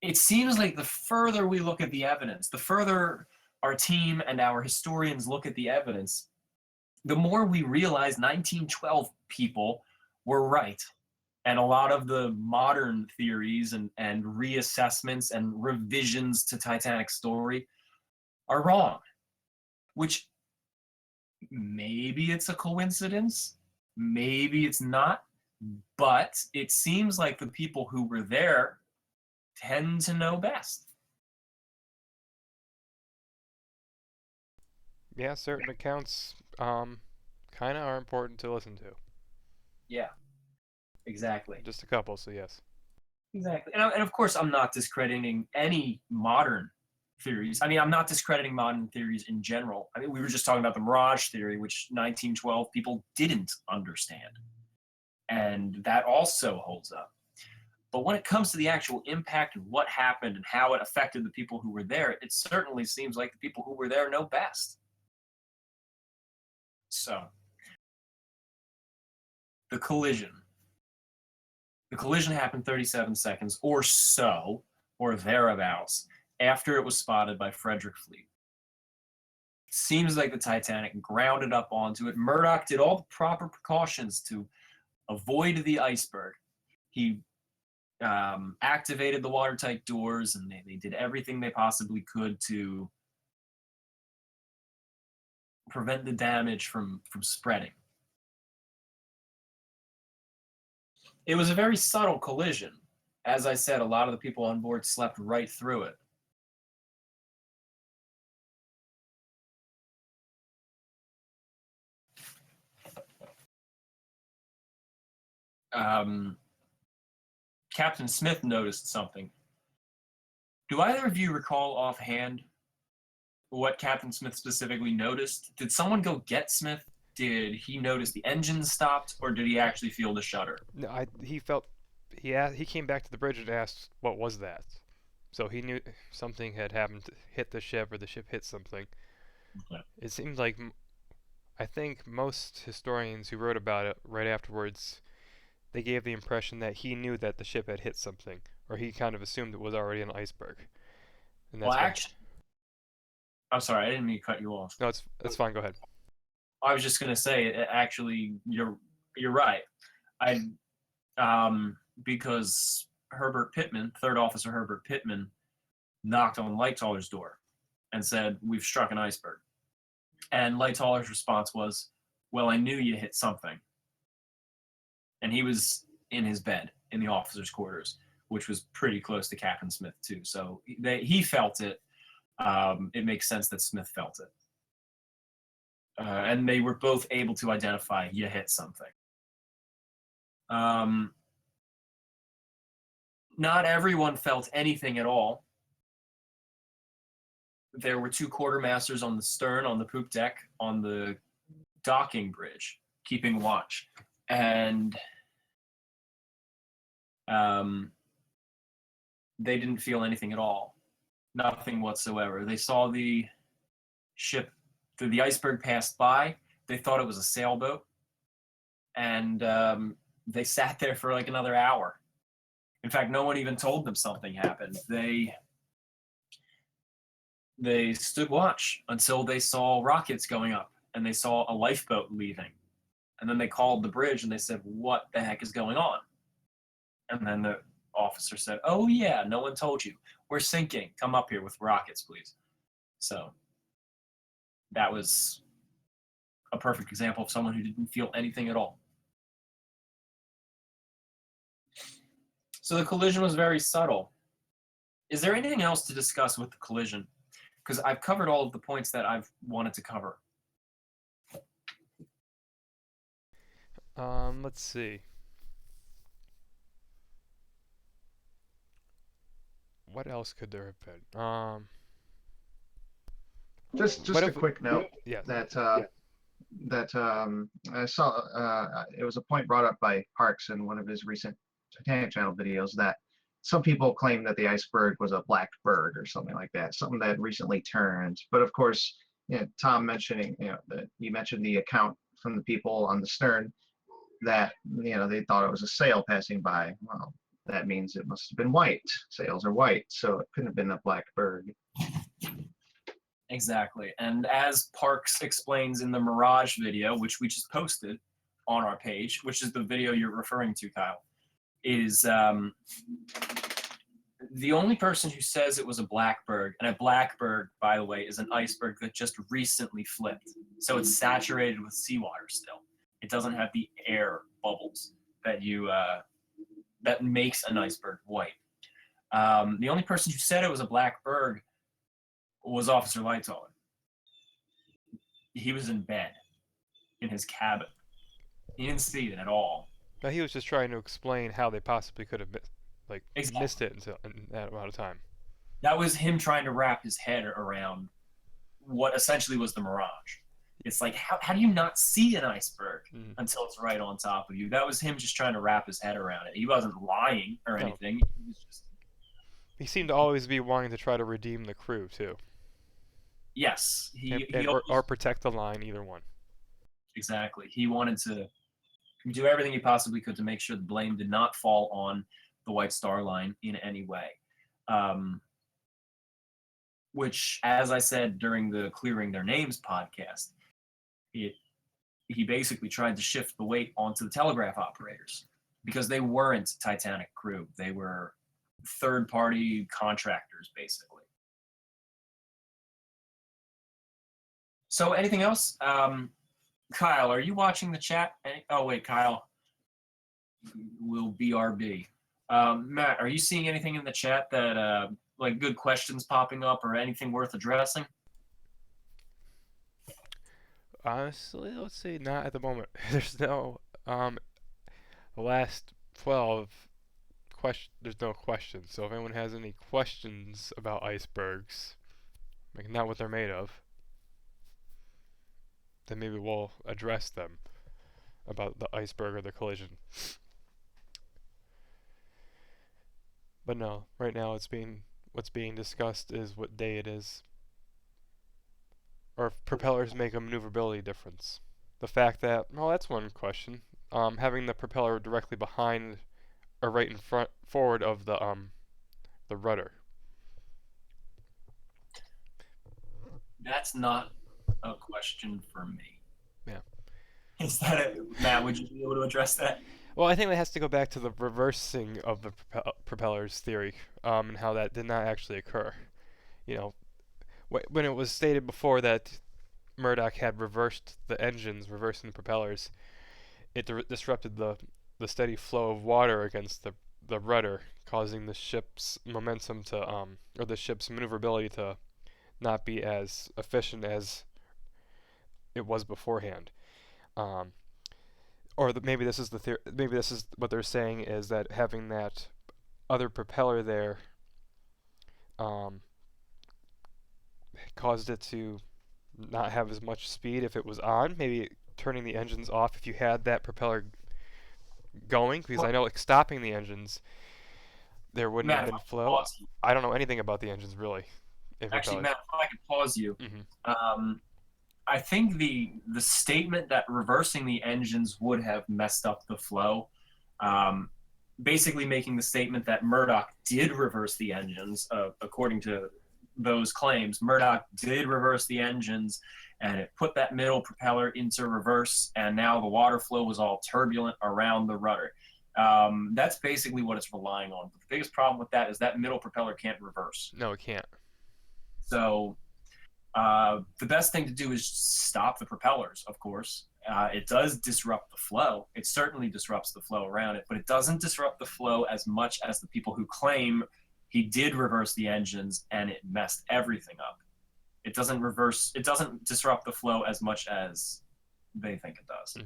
it seems like the further we look at the evidence, the further our team and our historians look at the evidence, the more we realize 1912 people were right. And a lot of the modern theories and reassessments and revisions to Titanic's story are wrong, which maybe it's a coincidence, maybe it's not, but it seems like the people who were there tend to know best. Yeah, certain accounts kind of are important to listen to. Yeah, exactly. Just a couple, so yes. Exactly. And of course, I'm not discrediting any modern theories. I mean, I'm not discrediting modern theories in general. I mean, we were just talking about the Mirage Theory, which 1912 people didn't understand. And that also holds up. But when it comes to the actual impact and what happened and how it affected the people who were there, it certainly seems like the people who were there know best. So, the collision. The collision happened 37 seconds or so, or thereabouts, after it was spotted by Frederick Fleet. Seems like the Titanic grounded up onto it. Murdoch did all the proper precautions to avoid the iceberg. He activated the watertight doors, and they did everything they possibly could to prevent the damage from spreading. It was a very subtle collision. As I said, a lot of the people on board slept right through it. Captain Smith noticed something. Do either of you recall offhand what Captain Smith specifically noticed? Did someone go get Smith? Did he notice the engines stopped, or did he actually feel the shudder? No, he came back to the bridge and asked what was that. So he knew something had happened, hit the ship, or the ship hit something. Okay. It seemed like I think most historians who wrote about it right afterwards, they gave the impression that he knew that the ship had hit something, or he kind of assumed it was already an iceberg. And Well, that's why. actually, I'm sorry, I didn't mean to cut you off. No, it's fine. Go ahead. I was just gonna say, actually, you're right. I because Herbert Pittman, Third Officer Herbert Pittman, knocked on Lightollers' door and said, "We've struck an iceberg." And Lightollers' response was, "Well, I knew you hit something." And he was in his bed in the officers' quarters, which was pretty close to Captain Smith too. So he felt it. It makes sense that Smith felt it. And they were both able to identify you hit something. Not everyone felt anything at all. There were two quartermasters on the stern, on the poop deck, on the docking bridge, keeping watch. And they didn't feel anything at all. Nothing whatsoever. They saw the ship, the iceberg passed by. They thought it was a sailboat. And they sat there for like another hour. In fact, no one even told them something happened. They stood watch until they saw rockets going up and they saw a lifeboat leaving. And then they called the bridge and they said, "What the heck is going on?" And then the officer said, "Oh yeah, no one told you. We're sinking. Come up here with rockets, please." So that was a perfect example of someone who didn't feel anything at all. So the collision was very subtle. Is there anything else to discuss with the collision? Because I've covered all of the points that I've wanted to cover. Let's see. What else could there have been? Just What a if? quick note Yes. that I saw it was a point brought up by Parks in one of his recent Titanic Channel videos that some people claim that the iceberg was a black bird or something like that, something that recently turned. But of course, Tom mentioning, that you mentioned the account from the people on the stern that they thought it was a sail passing by. Well, that means it must have been white. Sails are white, so it couldn't have been a black bird. Exactly. And as Parks explains in the Mirage video, which we just posted on our page, which is the video you're referring to, Kyle, is the only person who says it was a blackbird, and a blackbird, by the way, is an iceberg that just recently flipped. So it's saturated with seawater still. It doesn't have the air bubbles that that makes an iceberg white. The only person who said it was a blackbird was Officer Lightoller. He was in bed in his cabin. He didn't see it at all. But he was just trying to explain how they possibly could have Exactly. missed it in that amount of time. That was him trying to wrap his head around what essentially was the Mirage. It's like, how do you not see an iceberg until it's right on top of you? That was him just trying to wrap his head around it. He wasn't lying or anything. He was just... He seemed to always be wanting to try to redeem the crew, too. Yes. Or protect the line, either one. Exactly. He wanted to do everything he possibly could to make sure the blame did not fall on the White Star Line in any way. Which, as I said during the Clearing Their Names podcast, he basically tried to shift the weight onto the telegraph operators because they weren't Titanic crew. They were third-party contractors, basically. So anything else? Kyle, are you watching the chat? Oh, wait, Kyle will BRB. Matt, are you seeing anything in the chat that, like, good questions popping up or anything worth addressing? Honestly, let's see, not at the moment. There's no, the last 12 there's no questions. So if anyone has any questions about icebergs, like not what they're made of, then maybe we'll address them about the iceberg or the collision. But no, right now what's being discussed is what day it is, or if propellers make a maneuverability difference. The fact that, well, that's one question. Having the propeller directly behind or right in front, forward of the rudder. That's not a question for me. Yeah. Is that it? Matt, would you be able to address that? Well, I think that has to go back to the reversing of the propellers theory, and how that did not actually occur. You know, when it was stated before that Murdoch had reversed the engines, reversing the propellers, it disrupted the steady flow of water against the rudder, causing the ship's momentum to or the ship's maneuverability to not be as efficient as it was beforehand. Or maybe this is maybe this is what they're saying, is that having that other propeller there caused it to not have as much speed if it was on. Maybe turning the engines off if you had that propeller going, because I know like stopping the engines, there wouldn't have been flow. I don't know anything about the engines really. Actually, Matt, if I could pause you. I think the statement that reversing the engines would have messed up the flow, basically making the statement that Murdoch did reverse the engines, according to those claims. Murdoch did reverse the engines, and it put that middle propeller into reverse, and now the water flow was all turbulent around the rudder. That's basically what it's relying on. But the biggest problem with that is that middle propeller can't reverse. No, it can't. So the best thing to do is stop the propellers, of course. It does disrupt the flow. It certainly disrupts the flow around it, but it doesn't disrupt the flow as much as the people who claim he did reverse the engines and it messed everything up. It doesn't disrupt the flow as much as they think it does,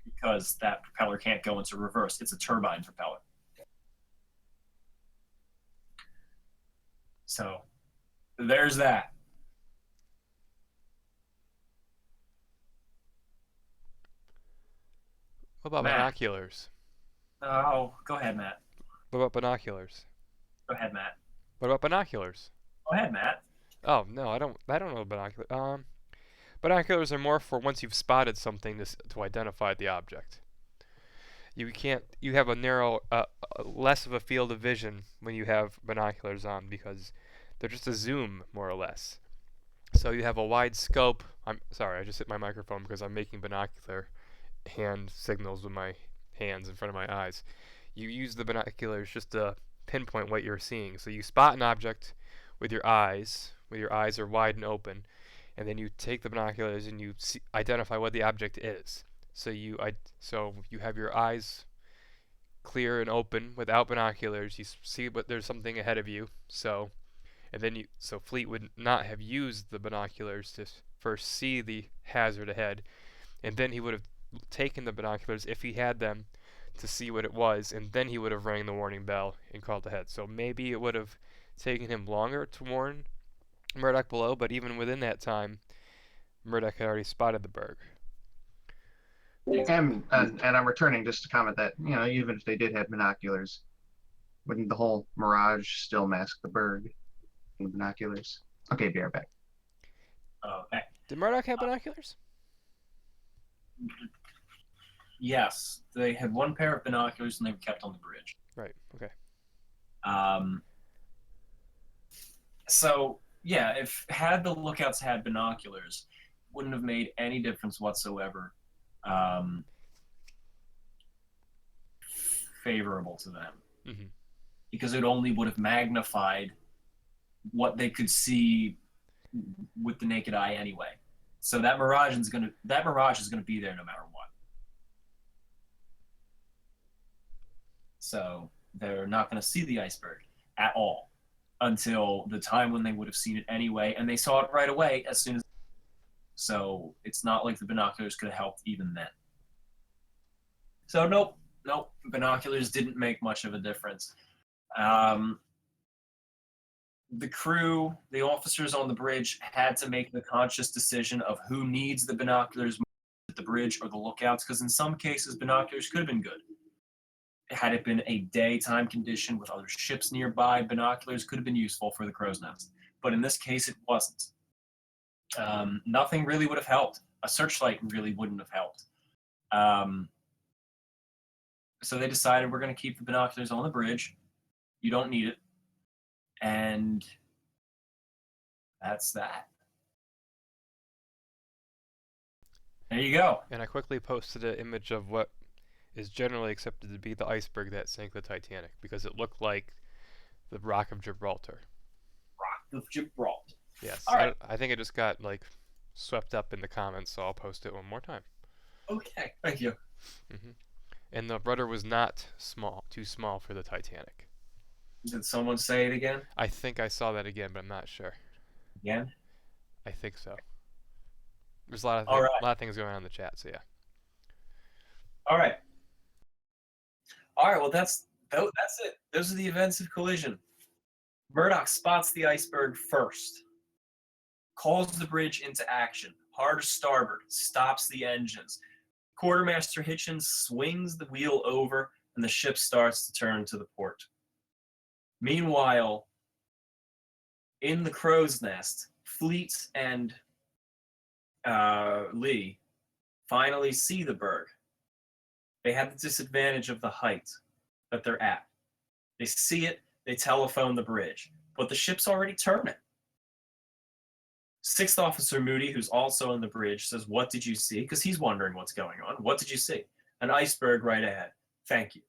because that propeller can't go into reverse. It's a turbine propeller. So there's that. What about Matt. binoculars? Oh, go ahead, Matt. What about binoculars? Go ahead, Matt. What about binoculars? Go ahead, Matt. Oh no, I don't know binoculars. Binoculars are more for once you've spotted something to identify the object. You have a less of a field of vision when you have binoculars on because they're just a zoom more or less. So you have a wide scope. I'm sorry, I just hit my microphone because I'm making binocular hand signals with my hands in front of my eyes. You use the binoculars just to pinpoint what you're seeing. So you spot an object with your eyes are wide and open, and then you take the binoculars and you identify what the object is. So you have your eyes clear and open without binoculars. You see but there's something ahead of you. So Fleet would not have used the binoculars to first see the hazard ahead, and then he would have taken the binoculars if he had them to see what it was, and then he would have rang the warning bell and called ahead. So maybe it would have taken him longer to warn Murdoch below, but even within that time, Murdoch had already spotted the berg. And I'm returning just to comment that, even if they did have binoculars, wouldn't the whole Mirage still mask the berg in the binoculars? Okay, be right back. Okay. Did Murdoch have binoculars? Yes, they had one pair of binoculars and they were kept on the bridge. Right. Okay. So yeah, if had the lookouts had binoculars, wouldn't have made any difference whatsoever. Favorable to them, because it only would have magnified what they could see with the naked eye anyway. So that mirage is gonna be there no matter what. So they're not going to see the iceberg at all until the time when they would have seen it anyway, and they saw it right away as soon as. So it's not like the binoculars could have helped even then. So nope, binoculars didn't make much of a difference. The crew, the officers on the bridge, had to make the conscious decision of who needs the binoculars at the bridge or the lookouts, because in some cases binoculars could have been good. Had it been a daytime condition with other ships nearby, binoculars could have been useful for the crow's nest. But in this case, it wasn't. Nothing really would have helped. A searchlight really wouldn't have helped. So they decided, we're going to keep the binoculars on the bridge. You don't need it. And that's that. There you go. And I quickly posted an image of what is generally accepted to be the iceberg that sank the Titanic, because it looked like the Rock of Gibraltar. Rock of Gibraltar. Yes. All right. I think it just got swept up in the comments, so I'll post it one more time. Okay, thank you. And the rudder was not too small for the Titanic. Did someone say it again? I think I saw that again, but I'm not sure. Again? I think so. There's a lot of things going on in the chat, so yeah. All right, well, that's it. Those are the events of collision. Murdoch spots the iceberg first, calls the bridge into action, hard starboard, stops the engines. Quartermaster Hitchens swings the wheel over, and the ship starts to turn to the port. Meanwhile, in the crow's nest, Fleet and Lee finally see the berg. They have the disadvantage of the height that they're at. They see it, they telephone the bridge, but the ship's already turning. Sixth Officer Moody, who's also on the bridge, says, "What did you see?" Because he's wondering what's going on. "What did you see?" "An iceberg right ahead." "Thank you."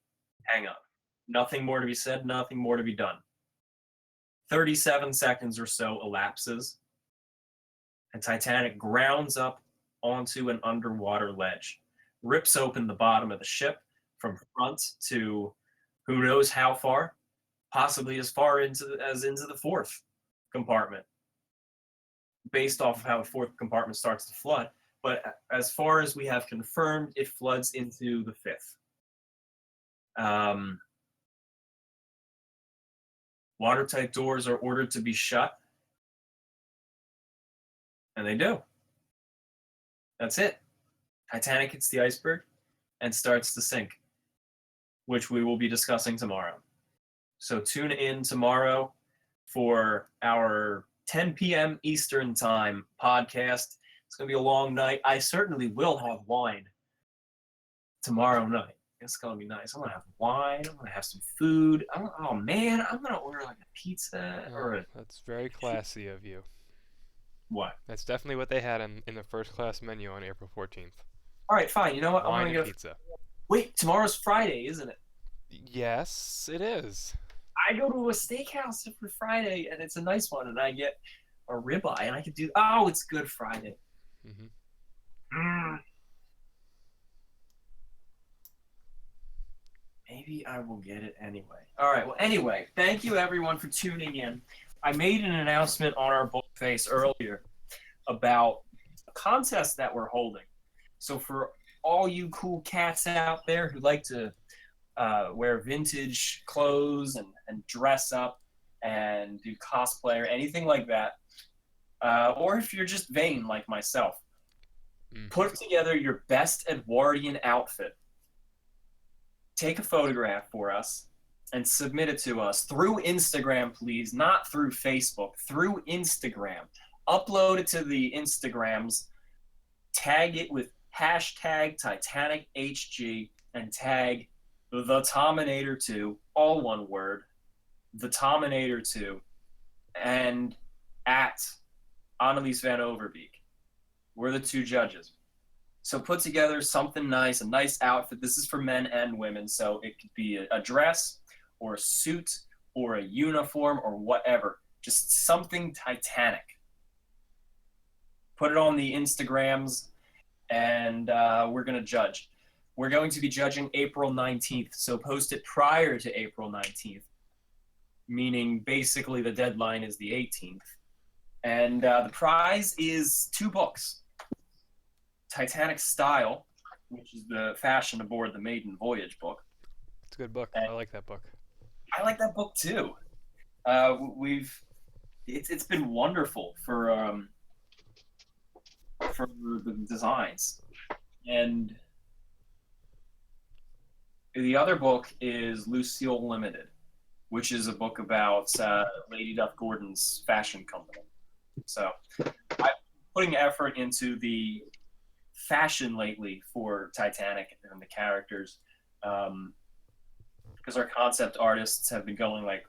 Hang up. Nothing more to be said, nothing more to be done. 37 seconds or so elapses, and Titanic grounds up onto an underwater ledge, rips open the bottom of the ship from front to who knows how far, possibly as far into the fourth compartment, based off of how the fourth compartment starts to flood. But as far as we have confirmed, it floods into the fifth. Watertight doors are ordered to be shut, and they do. That's it. Titanic hits the iceberg and starts to sink, which we will be discussing tomorrow. So tune in tomorrow for our 10 p.m. Eastern Time podcast. It's going to be a long night. I certainly will have wine tomorrow night. It's going to be nice. I'm going to have wine. I'm going to have some food. Oh, man. I'm going to order like a pizza or a... That's very classy of you. What? That's definitely what they had in the first class menu on April 14th. All right, fine. You know what? Wine I'm and going to pizza. Wait, tomorrow's Friday, isn't it? Yes, it is. I go to a steakhouse every Friday, and it's a nice one, and I get a ribeye, and I can do... Oh, it's Good Friday. Maybe I will get it anyway. All right, well, anyway, thank you, everyone, for tuning in. I made an announcement on our book face earlier about a contest that we're holding. So for all you cool cats out there who like to wear vintage clothes and dress up and do cosplay or anything like that, or if you're just vain like myself, put together your best Edwardian outfit. Take a photograph for us and submit it to us through Instagram, please, not through Facebook, through Instagram. Upload it to the Instagrams, tag it with hashtag TitanicHG, and tag the Tominator2, all one word, the Tominator2, and at Annelies van Overbeek. We're the two judges. So put together something nice, a nice outfit. This is for men and women, so it could be a dress or a suit or a uniform or whatever. Just something Titanic. Put it on the Instagrams, and we're going to judge. We're going to be judging April 19th, so post it prior to April 19th, meaning basically the deadline is the 18th. And the prize is 2 books. Titanic Style, which is the Fashion Aboard the Maiden Voyage book. It's a good book. And I like that book. I like that book too. It's been wonderful for the designs. And the other book is Lucille Limited, which is a book about Lady Duff Gordon's fashion company. So I'm putting effort into the fashion lately for Titanic and the characters, because our concept artists have been going like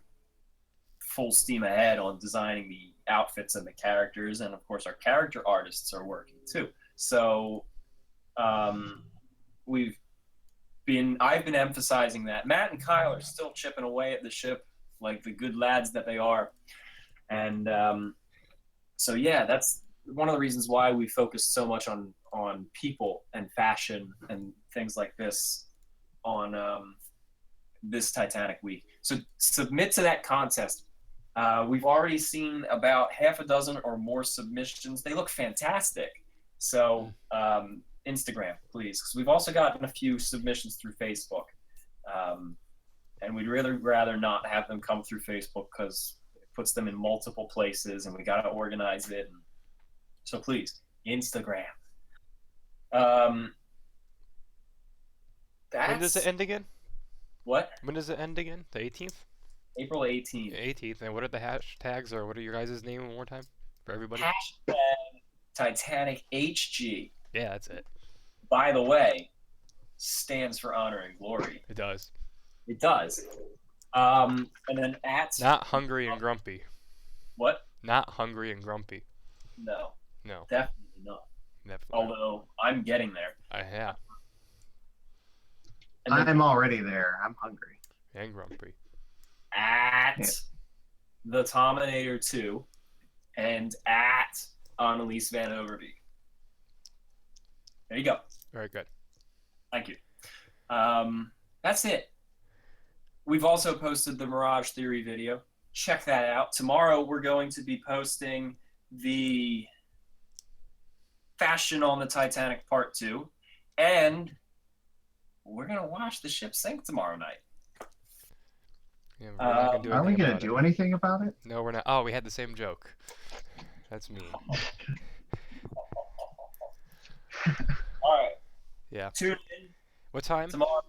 full steam ahead on designing the outfits and the characters, and of course our character artists are working too. So I've been emphasizing that. Matt and Kyle are still chipping away at the ship like the good lads that they are, and so yeah, that's one of the reasons why we focus so much on people and fashion and things like this on this Titanic week. So submit to that contest. We've already seen about half a dozen or more submissions. They look fantastic. So Instagram, please, because we've also gotten a few submissions through Facebook. And we'd really rather not have them come through Facebook because it puts them in multiple places and we got to organize it. So please, Instagram. When does it end again? What? When does it end again? The 18th? April 18th. 18th. And what are the hashtags, or what are your guys' name one more time for everybody? Hashtag Titanic HG. Yeah, that's it. By the way, stands for honor and glory. It does. It does. And then at... Not hungry and grumpy. What? Not hungry and grumpy. No. No. Definitely not. Definitely. Although I'm getting there. Yeah. And then I'm already there. I'm hungry. And grumpy. at the Tominator 2 and at Annelies van Overbeek. There you go. Very good. Thank you. That's it. We've also posted the Mirage Theory video. Check that out. Tomorrow we're going to be posting the Fashion on the Titanic Part 2. And we're going to watch the ship sink tomorrow night. Yeah, we're not gonna do Are we anything going about to do it. anything about it? No, we're not. Oh, we had the same joke. That's mean. All right. Yeah. Tune in What time? tomorrow.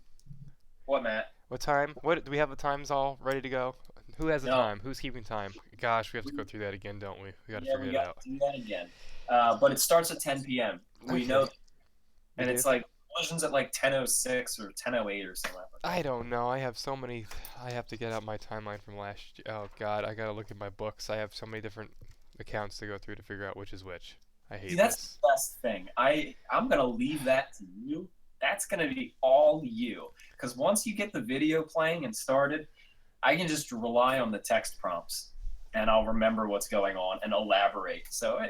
What, Matt? What time? What do we have the times all ready to go? Who has the No. time? Who's keeping time? Gosh, we have to go through that again, don't we? We got to Yeah, figure we that got out. to do that again. But it starts at 10 p.m. We Okay. know, and We it's do? like collisions at like 10:06 or 10:08 or something like that. I don't know. I have so many. I have to get out my timeline from last year. Oh God, I gotta look at my books. I have so many different accounts to go through to figure out which is which. I See, hate that's this. the best thing. I'm gonna leave that to you. That's gonna be all you. Because once you get the video playing and started, I can just rely on the text prompts, and I'll remember what's going on and elaborate. So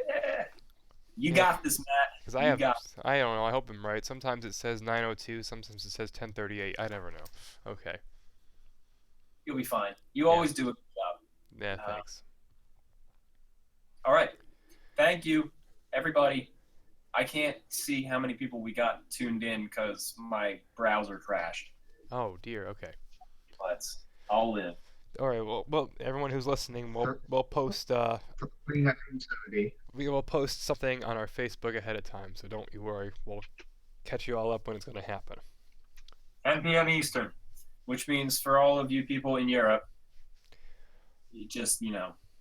you Yeah, got this, Matt. because I You have. got. I don't know. I hope I'm right. Sometimes it says 9:02. Sometimes it says 10:38. I never know. Okay. You'll be fine. You Yeah. always do a good job. Yeah. Thanks. All right. Thank you, everybody. I can't see how many people we got tuned in because my browser crashed, Oh dear. Okay. but I'll live. All right. Well, everyone who's listening, we'll post. For 370. We will post something on our Facebook ahead of time, so don't you worry. We'll catch you all up when it's going to happen. 10 p.m. Eastern, which means for all of you people in Europe, just,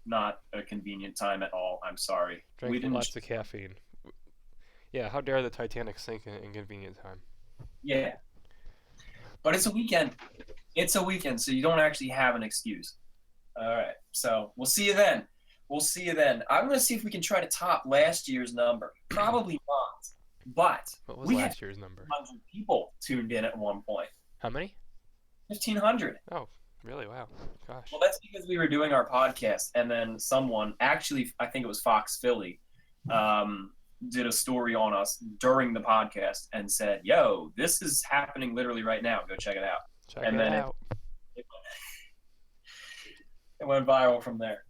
not a convenient time at all. I'm sorry. We Drink didn't. lots of caffeine. Yeah, how dare the Titanic sink in inconvenient time? Yeah. But it's a weekend. It's a weekend, so you don't actually have an excuse. All right. So we'll see you then. I'm going to see if we can try to top last year's number. Probably not. But What was we had last year's number? 100 people tuned in at one point. How many? 1,500. Oh, really? Wow. Gosh. Well, that's because we were doing our podcast, and then someone, actually, I think it was Fox Philly, did a story on us during the podcast and said, "Yo, this is happening literally right now. Go check it out." Check And it then out. It went viral from there.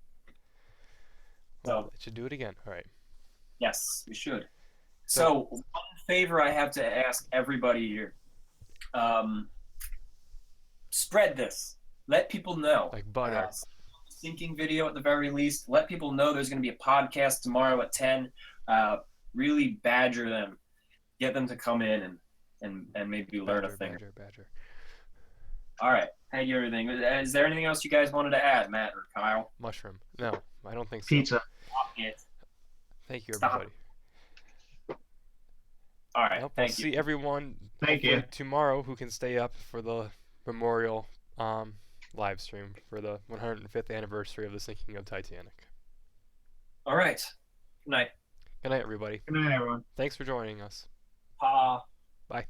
Well, So it should do it again. All right. yes, we should. So one favor I have to ask everybody here: spread this. Let people know. Like butter. Sinking video at the very least. Let people know there's going to be a podcast tomorrow at 10. Really badger them, get them to come in and maybe learn a thing. Badger. All right, thank you, everything. Is there anything else you guys wanted to add, Matt or Kyle? Mushroom. No, I don't think so. Pizza. Stop it. Thank you, Stop. everybody. All right, We'll thank you. see everyone Thank hopefully you. tomorrow who can stay up for the memorial live stream for the 105th anniversary of the sinking of Titanic. All right. Good night. Good night, everybody. Good night, everyone. Thanks for joining us. Pa. Bye.